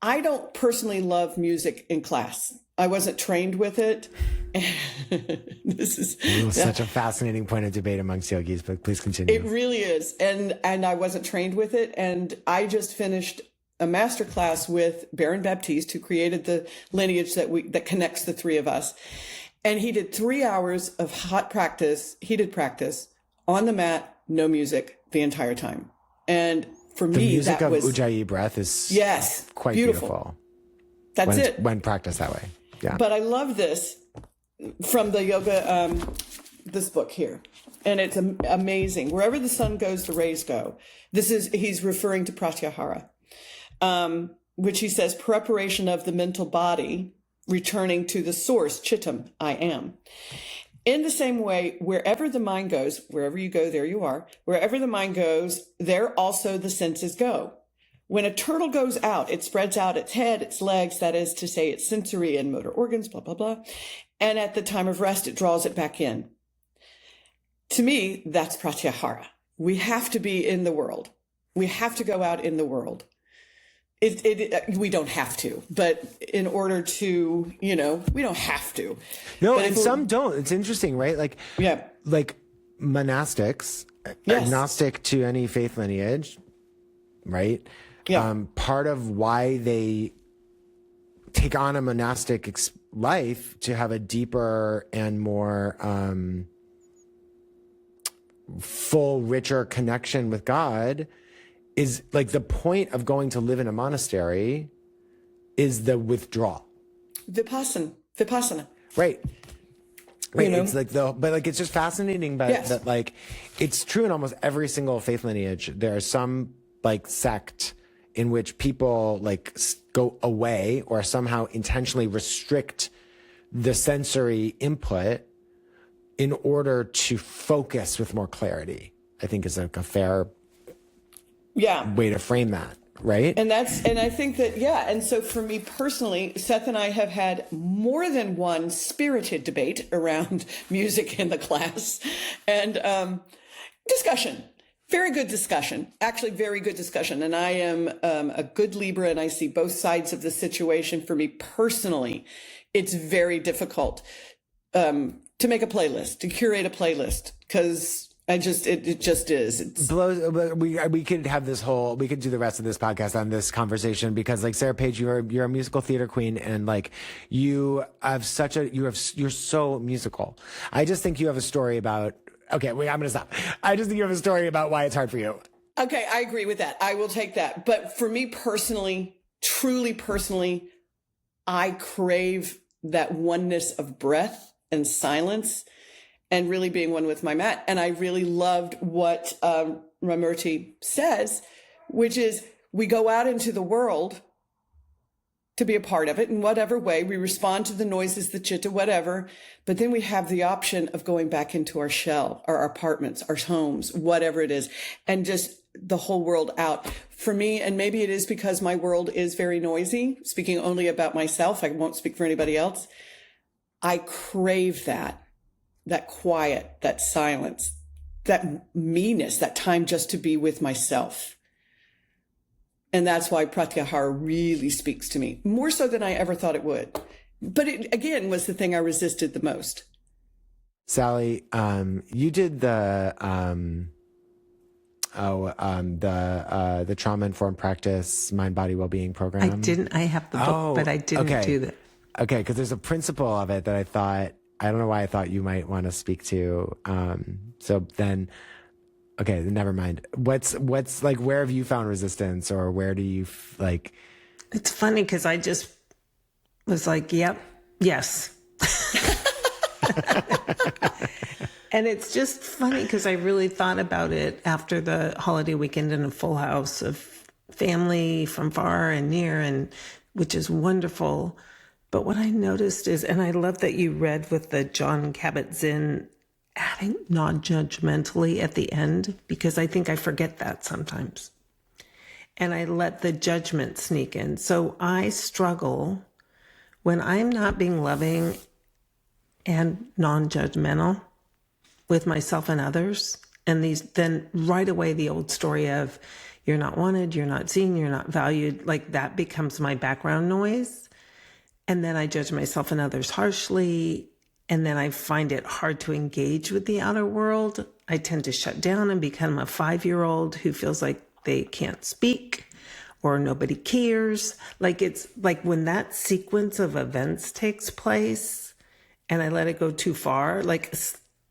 S1: I don't personally love music in class. I wasn't trained with it. This is
S2: such a fascinating point of debate amongst yogis, but please continue.
S1: It really is, and I wasn't trained with it, and I just finished a master class with Baron Baptiste, who created the lineage that connects the three of us. And he did 3 hours of heated practice on the mat, no music the entire time. And for me,
S2: the music
S1: that
S2: of
S1: was
S2: Ujjayi breath is quite beautiful.
S1: That's it.
S2: When practiced that way. Yeah.
S1: But I love this from the yoga, this book here. And it's amazing. Wherever the sun goes, the rays go. He's referring to Pratyahara. Which he says, preparation of the mental body, returning to the source, chittam, I am. In the same way, wherever the mind goes, wherever you go, there you are. Wherever the mind goes, there also the senses go. When a turtle goes out, it spreads out its head, its legs, that is to say, its sensory and motor organs, blah, blah, blah. And at the time of rest, it draws it back in. To me, that's Pratyahara. We have to be in the world. We have to go out in the world. We don't have to, but in order to, we don't have to.
S2: No, and some don't. It's interesting, right? Like monastics, agnostic to any faith lineage, right?
S1: Yeah.
S2: Part of why they take on a monastic life to have a deeper and more full, richer connection with God is like the point of going to live in a monastery is the withdrawal. Vipassana. Right. It's like but it's just fascinating that like it's true in almost every single faith lineage. There are some like sect in which people like go away or somehow intentionally restrict the sensory input in order to focus with more clarity. I think is like a fair
S1: Yeah.
S2: way to frame that. Right.
S1: And I think that, yeah. And so for me personally, Seth and I have had more than one spirited debate around music in the class and discussion. Very good discussion, actually very good discussion. And I am a good Libra and I see both sides of the situation. For me personally, it's very difficult to make a playlist, to curate a playlist, because it just is. It's
S2: blows. We could have we could do the rest of this podcast on this conversation, because like Sarah Page, you're a musical theater queen, and like you're so musical. I just think you have a story about, okay, wait, I'm going to stop. I just think you have a story about why it's hard for you.
S1: Okay. I agree with that. I will take that. But for me personally, truly personally, I crave that oneness of breath and silence, and really being one with my mat. And I really loved what Ramurti says, which is we go out into the world to be a part of it in whatever way. We respond to the noises, the chitta, whatever. But then we have the option of going back into our shell, our apartments, our homes, whatever it is, and just the whole world out. For me, and maybe it is because my world is very noisy, speaking only about myself, I won't speak for anybody else. I crave that quiet, that silence, that me-ness, that time just to be with myself. And that's why Pratyahara really speaks to me, more so than I ever thought it would. But it, again, was the thing I resisted the most.
S2: Sally, you did the trauma-informed practice, mind-body well-being program.
S3: I didn't. I have the book, but I didn't do that.
S2: Okay, because there's a principle of it that I don't know why I thought you might want to speak to. So then, okay, never mind. What's like, where have you found resistance, or where do you like?
S3: It's funny because I just was like, yep, yes. And it's just funny because I really thought about it after the holiday weekend in a full house of family from far and near, and which is wonderful. But what I noticed is, and I love that you read with the Jon Kabat-Zinn adding non-judgmentally at the end, because I think I forget that sometimes. And I let the judgment sneak in. So I struggle when I'm not being loving and non-judgmental with myself and others. And then right away, the old story of you're not wanted, you're not seen, you're not valued, like that becomes my background noise. And then I judge myself and others harshly. And then I find it hard to engage with the outer world. I tend to shut down and become a 5-year-old who feels like they can't speak or nobody cares. Like it's like when that sequence of events takes place and I let it go too far, like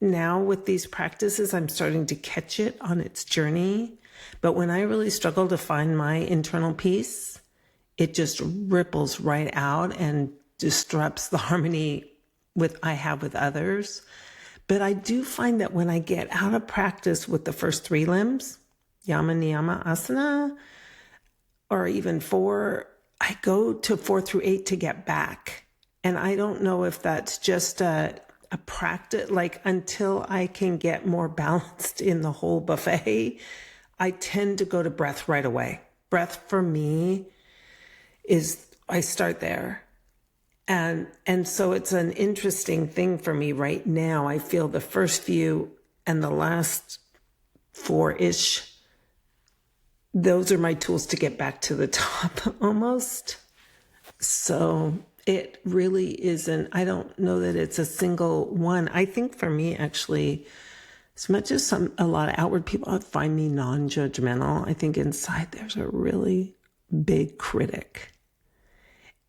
S3: now with these practices, I'm starting to catch it on its journey. But when I really struggle to find my internal peace, it just ripples right out and disrupts the harmony I have with others. But I do find that when I get out of practice with the first 3 limbs, Yama, Niyama, Āsana, or even 4, I go to 4 through 8 to get back. And I don't know if that's just a practice, like until I can get more balanced in the whole buffet, I tend to go to breath right away. Breath for me is, I start there. And so it's an interesting thing for me right now. I feel the first few and the last 4-ish, those are my tools to get back to the top almost. So it really isn't, I don't know that it's a single one. I think for me, actually, as much as a lot of outward people find me non-judgmental, I think inside there's a really big critic.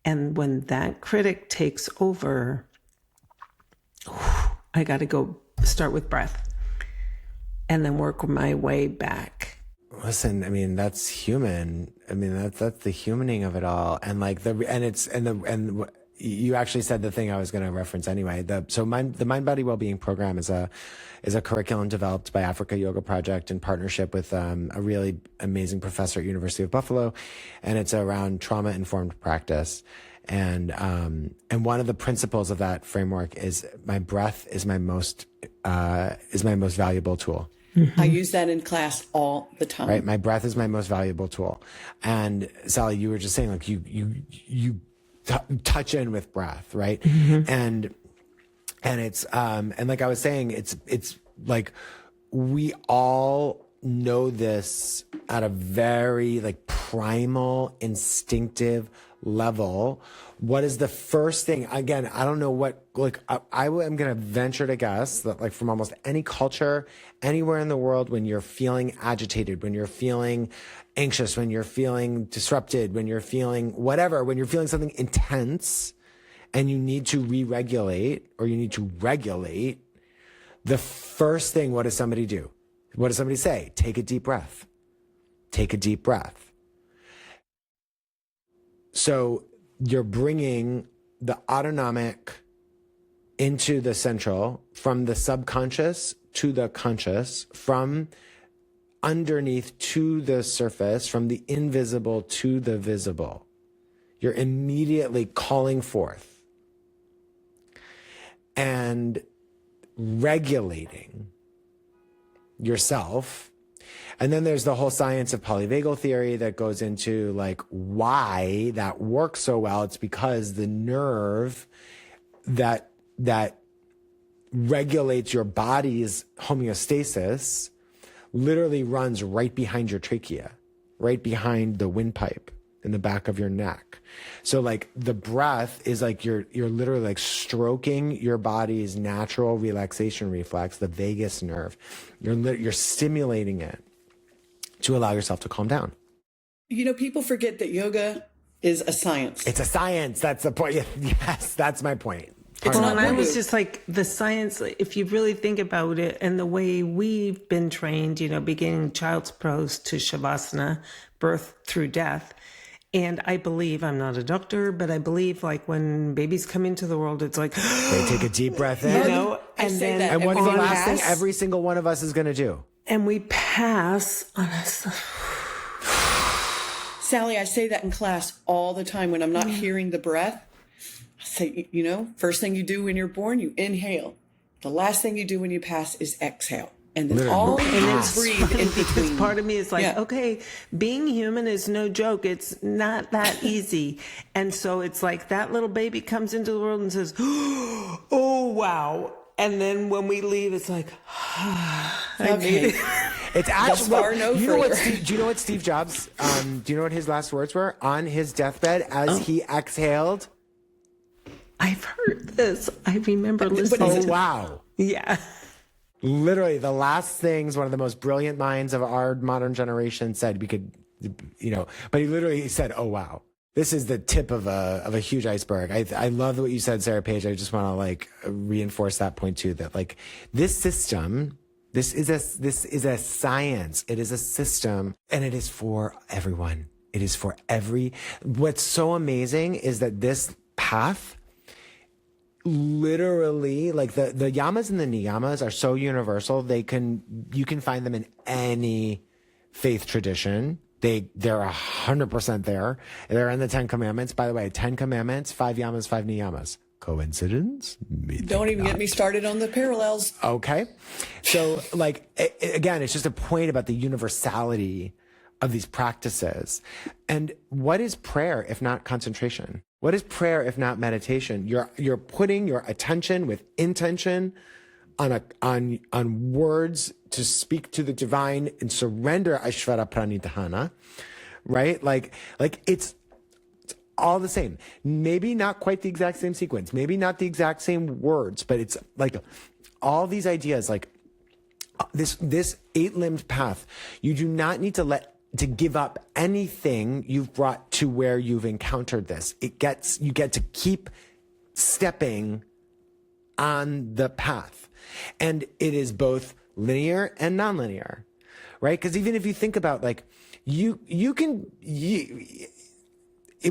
S3: And when that critic takes over, I got to go start with breath and then work my way back.
S2: Listen, I mean, that's human. I mean, that's the humaning of it all. And like you actually said the thing I was going to reference anyway. The Mind Body Wellbeing Program is a curriculum developed by Africa Yoga Project in partnership with a really amazing professor at University of Buffalo, and it's around trauma informed practice. And one of the principles of that framework is my breath is my most valuable tool.
S1: I use that in class all the time.
S2: Right. My breath is my most valuable tool. And Sally, you were just saying like you touch in with breath, right? And it's, and like I was saying, it's like we all know this at a very like primal, instinctive level. What is the first thing? Again, I don't know what, like, I am going to venture to guess that, like, from almost any culture, anywhere in the world, when you're feeling agitated, when you're feeling anxious, when you're feeling disrupted, when you're feeling whatever, when you're feeling something intense and you need to re-regulate or you need to regulate, the first thing, what does somebody do? What does somebody say? Take a deep breath. Take a deep breath. So you're bringing the autonomic into the central, from the subconscious to the conscious, from underneath to the surface, from the invisible to the visible. You're immediately calling forth and regulating yourself. And then there's the whole science of polyvagal theory that goes into like why that works so well. It's because the nerve that regulates your body's homeostasis literally runs right behind your trachea, right behind the windpipe in the back of your neck. So like the breath is like you're literally like stroking your body's natural relaxation reflex, the vagus nerve. You're stimulating it to allow yourself to calm down.
S1: You know, people forget that yoga is a science.
S2: It's a science. That's the point. Yes, that's my point.
S1: It's not
S3: I was just like, the science, if you really think about it, and the way we've been trained, you know, beginning child's pose to shavasana, birth through death. And I believe, I'm not a doctor, but I believe like when babies come into the world, it's like,
S2: they take a deep breath in.
S3: You know,
S2: and what's the last thing every single one of us is going to do?
S3: And we pass on us.
S1: Sally, I say that in class all the time when I'm not hearing the breath. I say, you know, first thing you do when you're born, you inhale. The last thing you do when you pass is exhale. And then all you do is breathe in between.
S3: Part of me is like, okay, being human is no joke. It's not that easy. And so it's like that little baby comes into the world and says, oh, wow. And then when we leave, it's like, I made it.
S2: It's actually,
S1: no
S2: you know what,
S1: further.
S2: do you know what Steve Jobs, do you know what his last words were on his deathbed as he exhaled?
S3: I've heard this. I remember listening
S2: Oh,
S3: to
S2: wow.
S3: Yeah.
S2: Literally, the last things one of the most brilliant minds of our modern generation said we could, you know, but he said, oh, wow. This is the tip of a huge iceberg. I love what you said, Sarah Page. I just want to like reinforce that point too, that like this system, this is a science. It is a system, and it is for everyone. It is for what's so amazing is that this path, literally, like the yamas and the niyamas are so universal. You can find them in any faith tradition. They're 100% there. They're in the 10 Commandments. By the way, 10 Commandments, 5 yamas, 5 niyamas. Coincidence?
S1: Don't even get me started on the parallels.
S2: Okay. So like, again, it's just a point about the universality of these practices. And what is prayer if not concentration? What is prayer if not meditation? You're putting your attention with intention on words to speak to the divine and surrender Aishvara Pranidhana, right? Like it's all the same. Maybe not quite the exact same sequence, maybe not the exact same words, but it's like all these ideas, like this 8-limbed path. You do not need to give up anything you've brought to where you've encountered this. You get to keep stepping on the path. And it is both linear and nonlinear, right? Because even if you think about like, it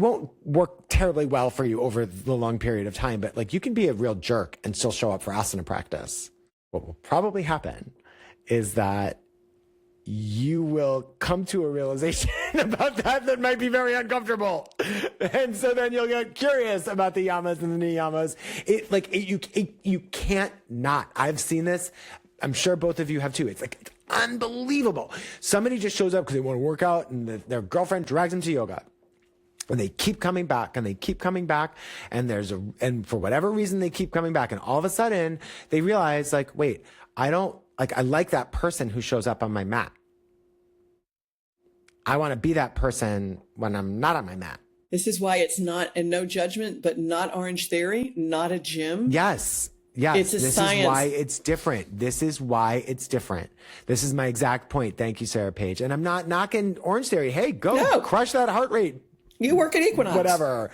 S2: won't work terribly well for you over the long period of time, but like you can be a real jerk and still show up for asana practice. What will probably happen is that you will come to a realization about that might be very uncomfortable. And so then you'll get curious about the yamas and the niyamas. You can't not. I've seen this. I'm sure both of you have too. It's like, it's unbelievable. Somebody just shows up because they want to work out and their girlfriend drags them to yoga. And they keep coming back and they keep coming back. And for whatever reason, they keep coming back. And all of a sudden they realize like, wait, I like that person who shows up on my mat. I want to be that person when I'm not on my mat.
S1: This is why it's not, and no judgment, but not Orange Theory, not a gym.
S2: Yes.
S1: It's a science.
S2: Is why it's different. This is why it's different. This is my exact point. Thank you, Sarah Page. And I'm not knocking Orange Theory. Hey, go crush that heart rate.
S1: You work at Equinox.
S2: Whatever.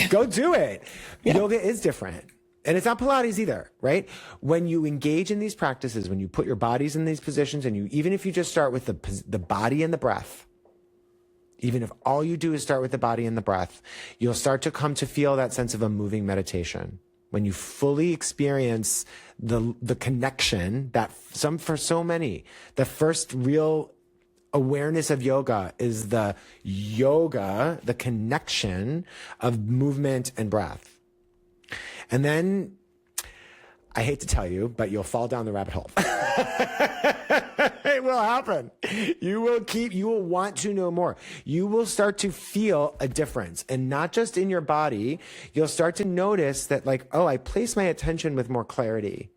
S2: Go do it. Yeah. Yoga is different. And it's not Pilates either, right? When you engage in these practices, when you put your bodies in these positions, and even if you just start with the body and the breath, even if all you do is start with the body and the breath, you'll start to come to feel that sense of a moving meditation. When you fully experience the connection that for so many, the first real awareness of yoga is the connection of movement and breath. And then, I hate to tell you, but you'll fall down the rabbit hole. It will happen. You will want to know more. You will start to feel a difference, and not just in your body. You'll start to notice that like, oh, I place my attention with more clarity.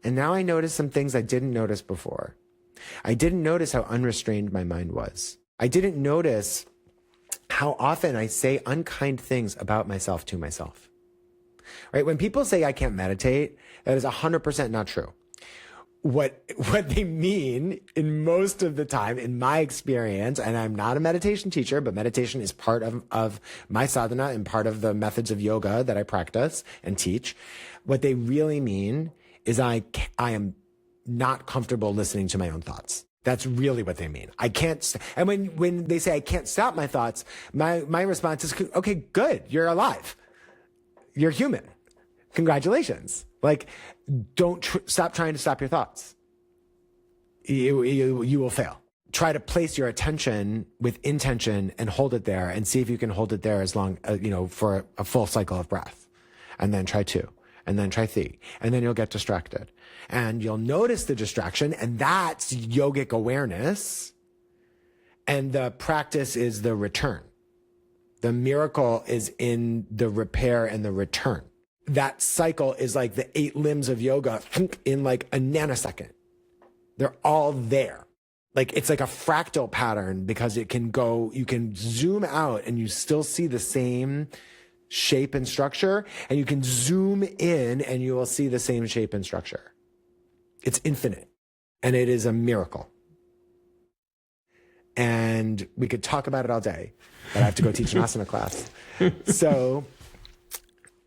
S2: And now I notice some things I didn't notice before. I didn't notice how unrestrained my mind was. I didn't notice how often I say unkind things about myself to myself. Right? When people say I can't meditate, that is 100% not true. What they mean in most of the time, in my experience, and I'm not a meditation teacher, but meditation is part of my sadhana and part of the methods of yoga that I practice and teach. What they really mean is I am not comfortable listening to my own thoughts. That's really what they mean. I can't, and when they say I can't stop my thoughts, my response is, okay, good, you're alive. You're human. Congratulations. Like, don't stop trying to stop your thoughts. You will fail. Try to place your attention with intention and hold it there, and see if you can hold it there as long, for a full cycle of breath. And then try 2, and then try 3, and then you'll get distracted. And you'll notice the distraction, and that's yogic awareness. And the practice is the return. The miracle is in the repair and the return. That cycle is like the 8 limbs of yoga in like a nanosecond. They're all there. Like it's like a fractal pattern, because you can zoom out and you still see the same shape and structure, and you can zoom in and you will see the same shape and structure. It's infinite, and it is a miracle. And we could talk about it all day, but I have to go teach an Āsana class. So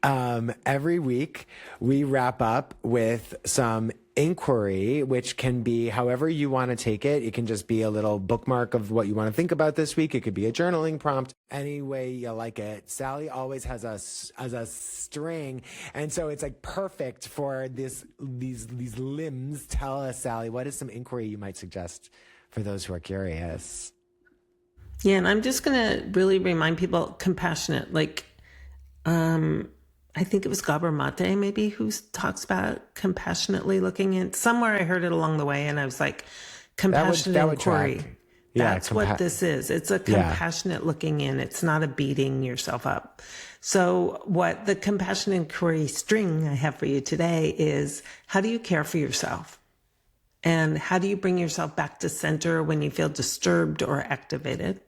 S2: every week we wrap up with some inquiry, which can be however you want to take it. It can just be a little bookmark of what you want to think about this week. It could be a journaling prompt, any way you like it. Sally always has a string, and so it's like perfect for these limbs. Tell us, Sally, what is some inquiry you might suggest for those who are curious?
S3: Yeah, and I'm just going to really remind people, compassionate. Like, I think it was Gabor Mate maybe who talks about compassionately looking in. Somewhere I heard it along the way, and I was like, compassionate inquiry.
S2: Yeah,
S3: that's what this is. It's a compassionate looking in. It's not a beating yourself up. So what the compassionate inquiry string I have for you today is, how do you care for yourself? And how do you bring yourself back to center when you feel disturbed or activated?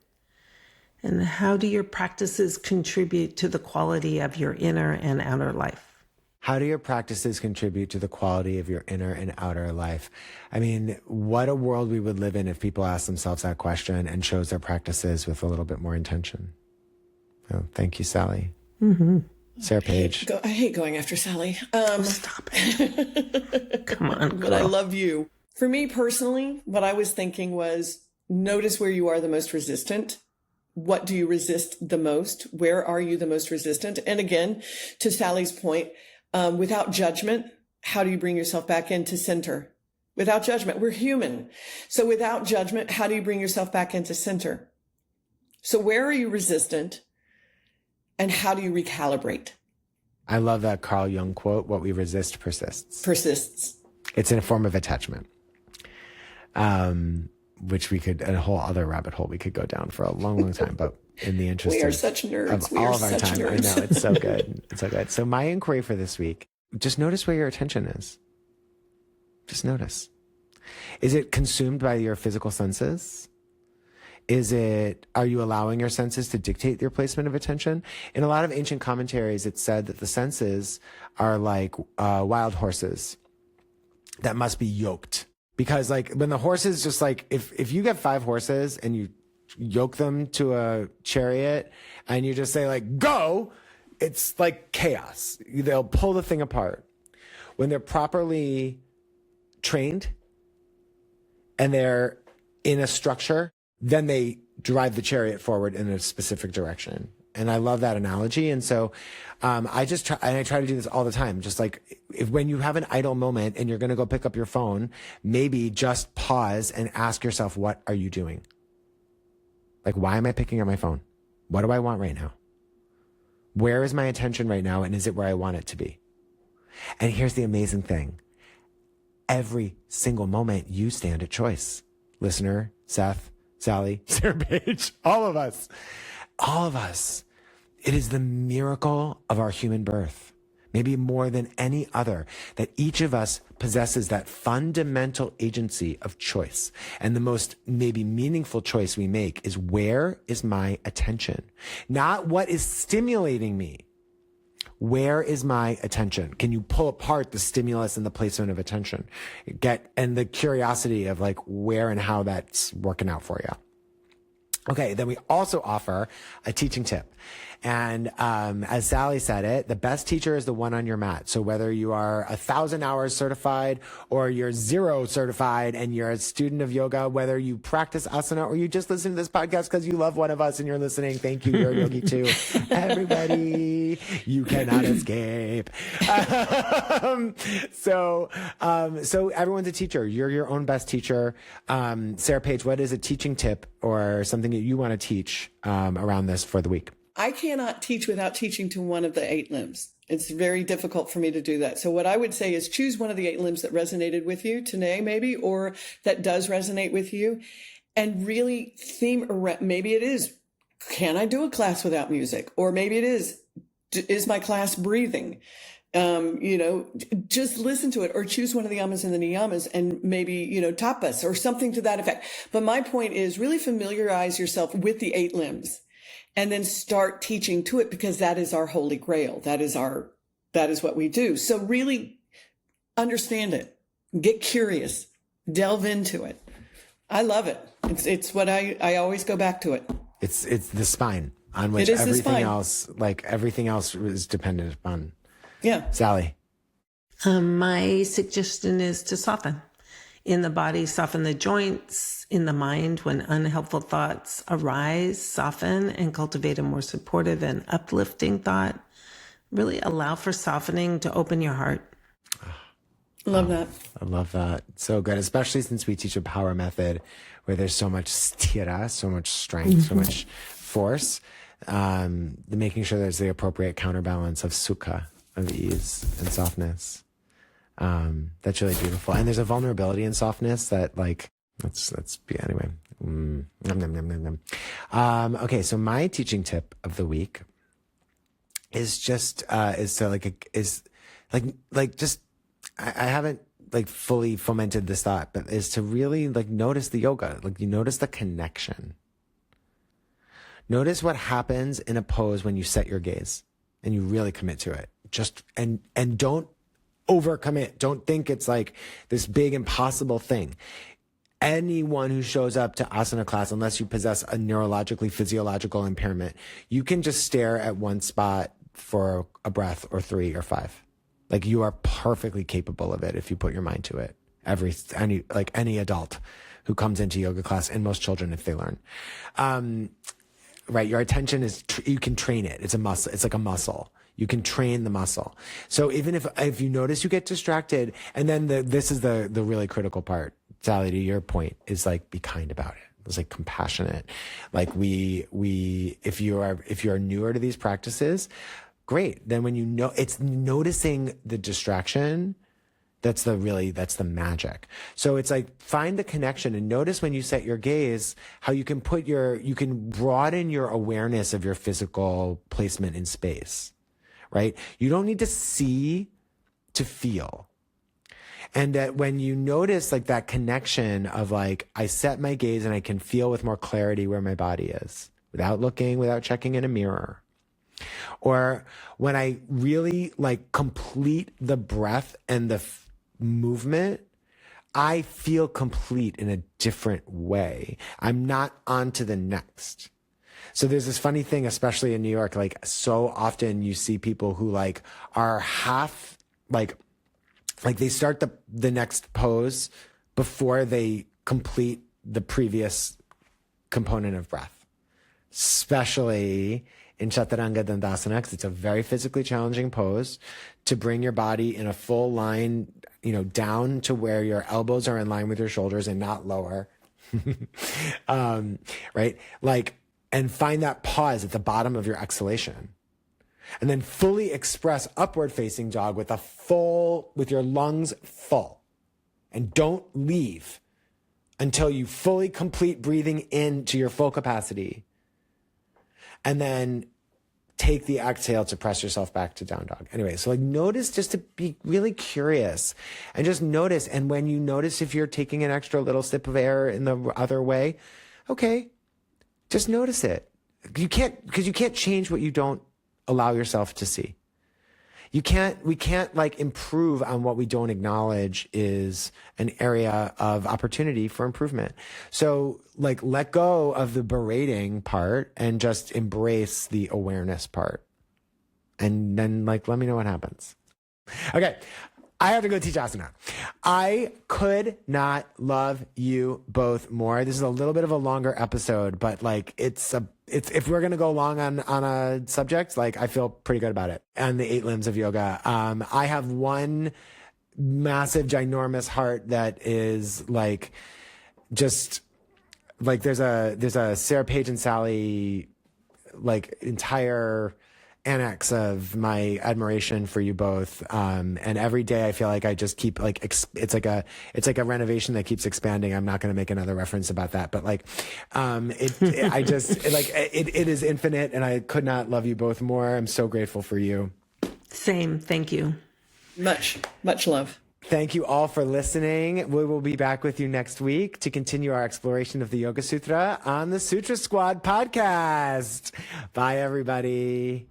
S3: And how do your practices contribute to the quality of your inner and outer life?
S2: How do your practices contribute to the quality of your inner and outer life? I mean, what a world we would live in if people asked themselves that question and chose their practices with a little bit more intention. Oh, thank you, Sally.
S3: Mm-hmm.
S2: Sarah Page.
S1: I hate going after Sally.
S3: Stop it. Come on, girl.
S1: But I love you. For me personally, what I was thinking was, notice where you are the most resistant. What do you resist the most? Where are you the most resistant? And again, to Sally's point, without judgment, how do you bring yourself back into center? Without judgment, we're human. So without judgment, how do you bring yourself back into center? So where are you resistant? And how do you recalibrate?
S2: I love that Carl Jung quote, what we resist persists.
S1: Persists.
S2: It's in a form of attachment. which we could, a whole other rabbit hole we could go down for a long, long time. But in the interest
S1: We are such nerds.
S2: of
S1: We
S2: all
S1: are
S2: of our
S1: such
S2: time,
S1: nerds.
S2: I know, it's so good. It's so good. So my inquiry for this week, just notice where your attention is. Just notice. Is it consumed by your physical senses? Are you allowing your senses to dictate your placement of attention? In a lot of ancient commentaries, it's said that the senses are like wild horses that must be yoked. Because like when the horses just like, if you get 5 horses and you yoke them to a chariot and you just say like, go, it's like chaos. They'll pull the thing apart. When they're properly trained and they're in a structure, then they drive the chariot forward in a specific direction. And I love that analogy. And so I try to do this all the time. Just like when you have an idle moment and you're going to go pick up your phone, maybe just pause and ask yourself, what are you doing? Like, why am I picking up my phone? What do I want right now? Where is my attention right now? And is it where I want it to be? And here's the amazing thing. Every single moment you stand at choice. Listener, Seth, Sally, Sarah Page, all of us. It is the miracle of our human birth, maybe more than any other, that each of us possesses that fundamental agency of choice. And the most maybe meaningful choice we make is, where is my attention? Not what is stimulating me. Where is my attention? Can you pull apart the stimulus and the placement of attention? And the curiosity of like where and how that's working out for you. Okay, then we also offer a teaching tip. And as Sally said it, the best teacher is the one on your mat. So whether you are 1,000 hours certified or you're 0 certified and you're a student of yoga, whether you practice asana or you just listen to this podcast because you love one of us and you're listening, thank you, you're a yogi too. Everybody, you cannot escape. So everyone's a teacher. You're your own best teacher. Sarah Page, what is a teaching tip or something that you want to teach around this for the week?
S1: I cannot teach without teaching to one of the 8 limbs. It's very difficult for me to do that. So what I would say is choose one of the 8 limbs that resonated with you today, maybe, or that does resonate with you, and really theme around. Maybe it is, can I do a class without music? Or maybe it is my class breathing? Just listen to it, or choose one of the yamas and the niyamas and maybe, tapas or something to that effect. But my point is really familiarize yourself with the 8 limbs. And then start teaching to it, because that is our holy grail. That is what we do. So really understand it, get curious, delve into it. I love it. It's what I always go back to it.
S2: It's the spine on which everything else is dependent upon.
S1: Yeah.
S2: Sally.
S3: My suggestion is to soften. In the body, soften the joints. In the mind, when unhelpful thoughts arise, soften and cultivate a more supportive and uplifting thought. Really allow for softening to open your heart.
S1: Love that.
S2: I love that. So good, especially since we teach a power method where there's so much sthira, so much strength, so much force. Making sure there's the appropriate counterbalance of sukha, of ease and softness. That's really beautiful. And there's a vulnerability in softness that anyway. Okay. So my teaching tip of the week is I haven't fully fomented this thought, but is to really notice the yoga. You notice the connection. Notice what happens in a pose when you set your gaze and you really commit to it. And don't overcommit. Don't think it's this big impossible thing. Anyone who shows up to asana class, unless you possess a neurologically physiological impairment, you can just stare at one spot for a breath or 3 or 5. You are perfectly capable of it if you put your mind to it. Any adult who comes into yoga class, and most children if they learn. Right. Your attention you can train it. It's a muscle. It's like a muscle. You can train the muscle. So even if you notice you get distracted, and then this is the really critical part, Sally, to your point, is be kind about it. It's compassionate. If you are newer to these practices, great. Then when it's noticing the distraction That's the magic. So it's like, find the connection and notice when you set your gaze, how you can broaden your awareness of your physical placement in space, right? You don't need to see to feel. And that when you notice like that connection of like, I set my gaze and I can feel with more clarity where my body is without looking, without checking in a mirror. Or when I really like complete the breath and the movement, I feel complete in a different way. I'm not on to the next. So there's this funny thing, especially in New York, like so often you see people who like are half like they start the next pose before they complete the previous component of breath, especially in Chaturanga Dandasana, because it's a very physically challenging pose to bring your body in a full line, down to where your elbows are in line with your shoulders and not lower. Right? Like, and find that pause at the bottom of your exhalation. And then fully express upward facing dog with your lungs full. And don't leave until you fully complete breathing into your full capacity. And then take the exhale to press yourself back to down dog. Anyway, so like notice, just to be really curious and just notice. And when you notice if you're taking an extra little sip of air in the other way, okay, just notice it. Because you can't change what you don't allow yourself to see. We can't like improve on what we don't acknowledge is an area of opportunity for improvement. So like let go of the berating part and just embrace the awareness part. And then like, let me know what happens. Okay. I have to go teach asana. I could not love you both more. This is a little bit of a longer episode, but like it's if we're going to go long on a subject, like I feel pretty good about it. And the 8 limbs of yoga. I have one massive, ginormous heart that is like, just like there's a Sarah Page and Sally, like entire annex of my admiration for you both. And every day I feel like I just keep like, it's like a renovation that keeps expanding. I'm not going to make another reference about that, but like, it is infinite and I could not love you both more. I'm so grateful for you.
S3: Same. Thank you.
S1: Much love.
S2: Thank you all for listening. We will be back with you next week to continue our exploration of the Yoga Sutra on the Sutra Squad podcast. Bye, everybody.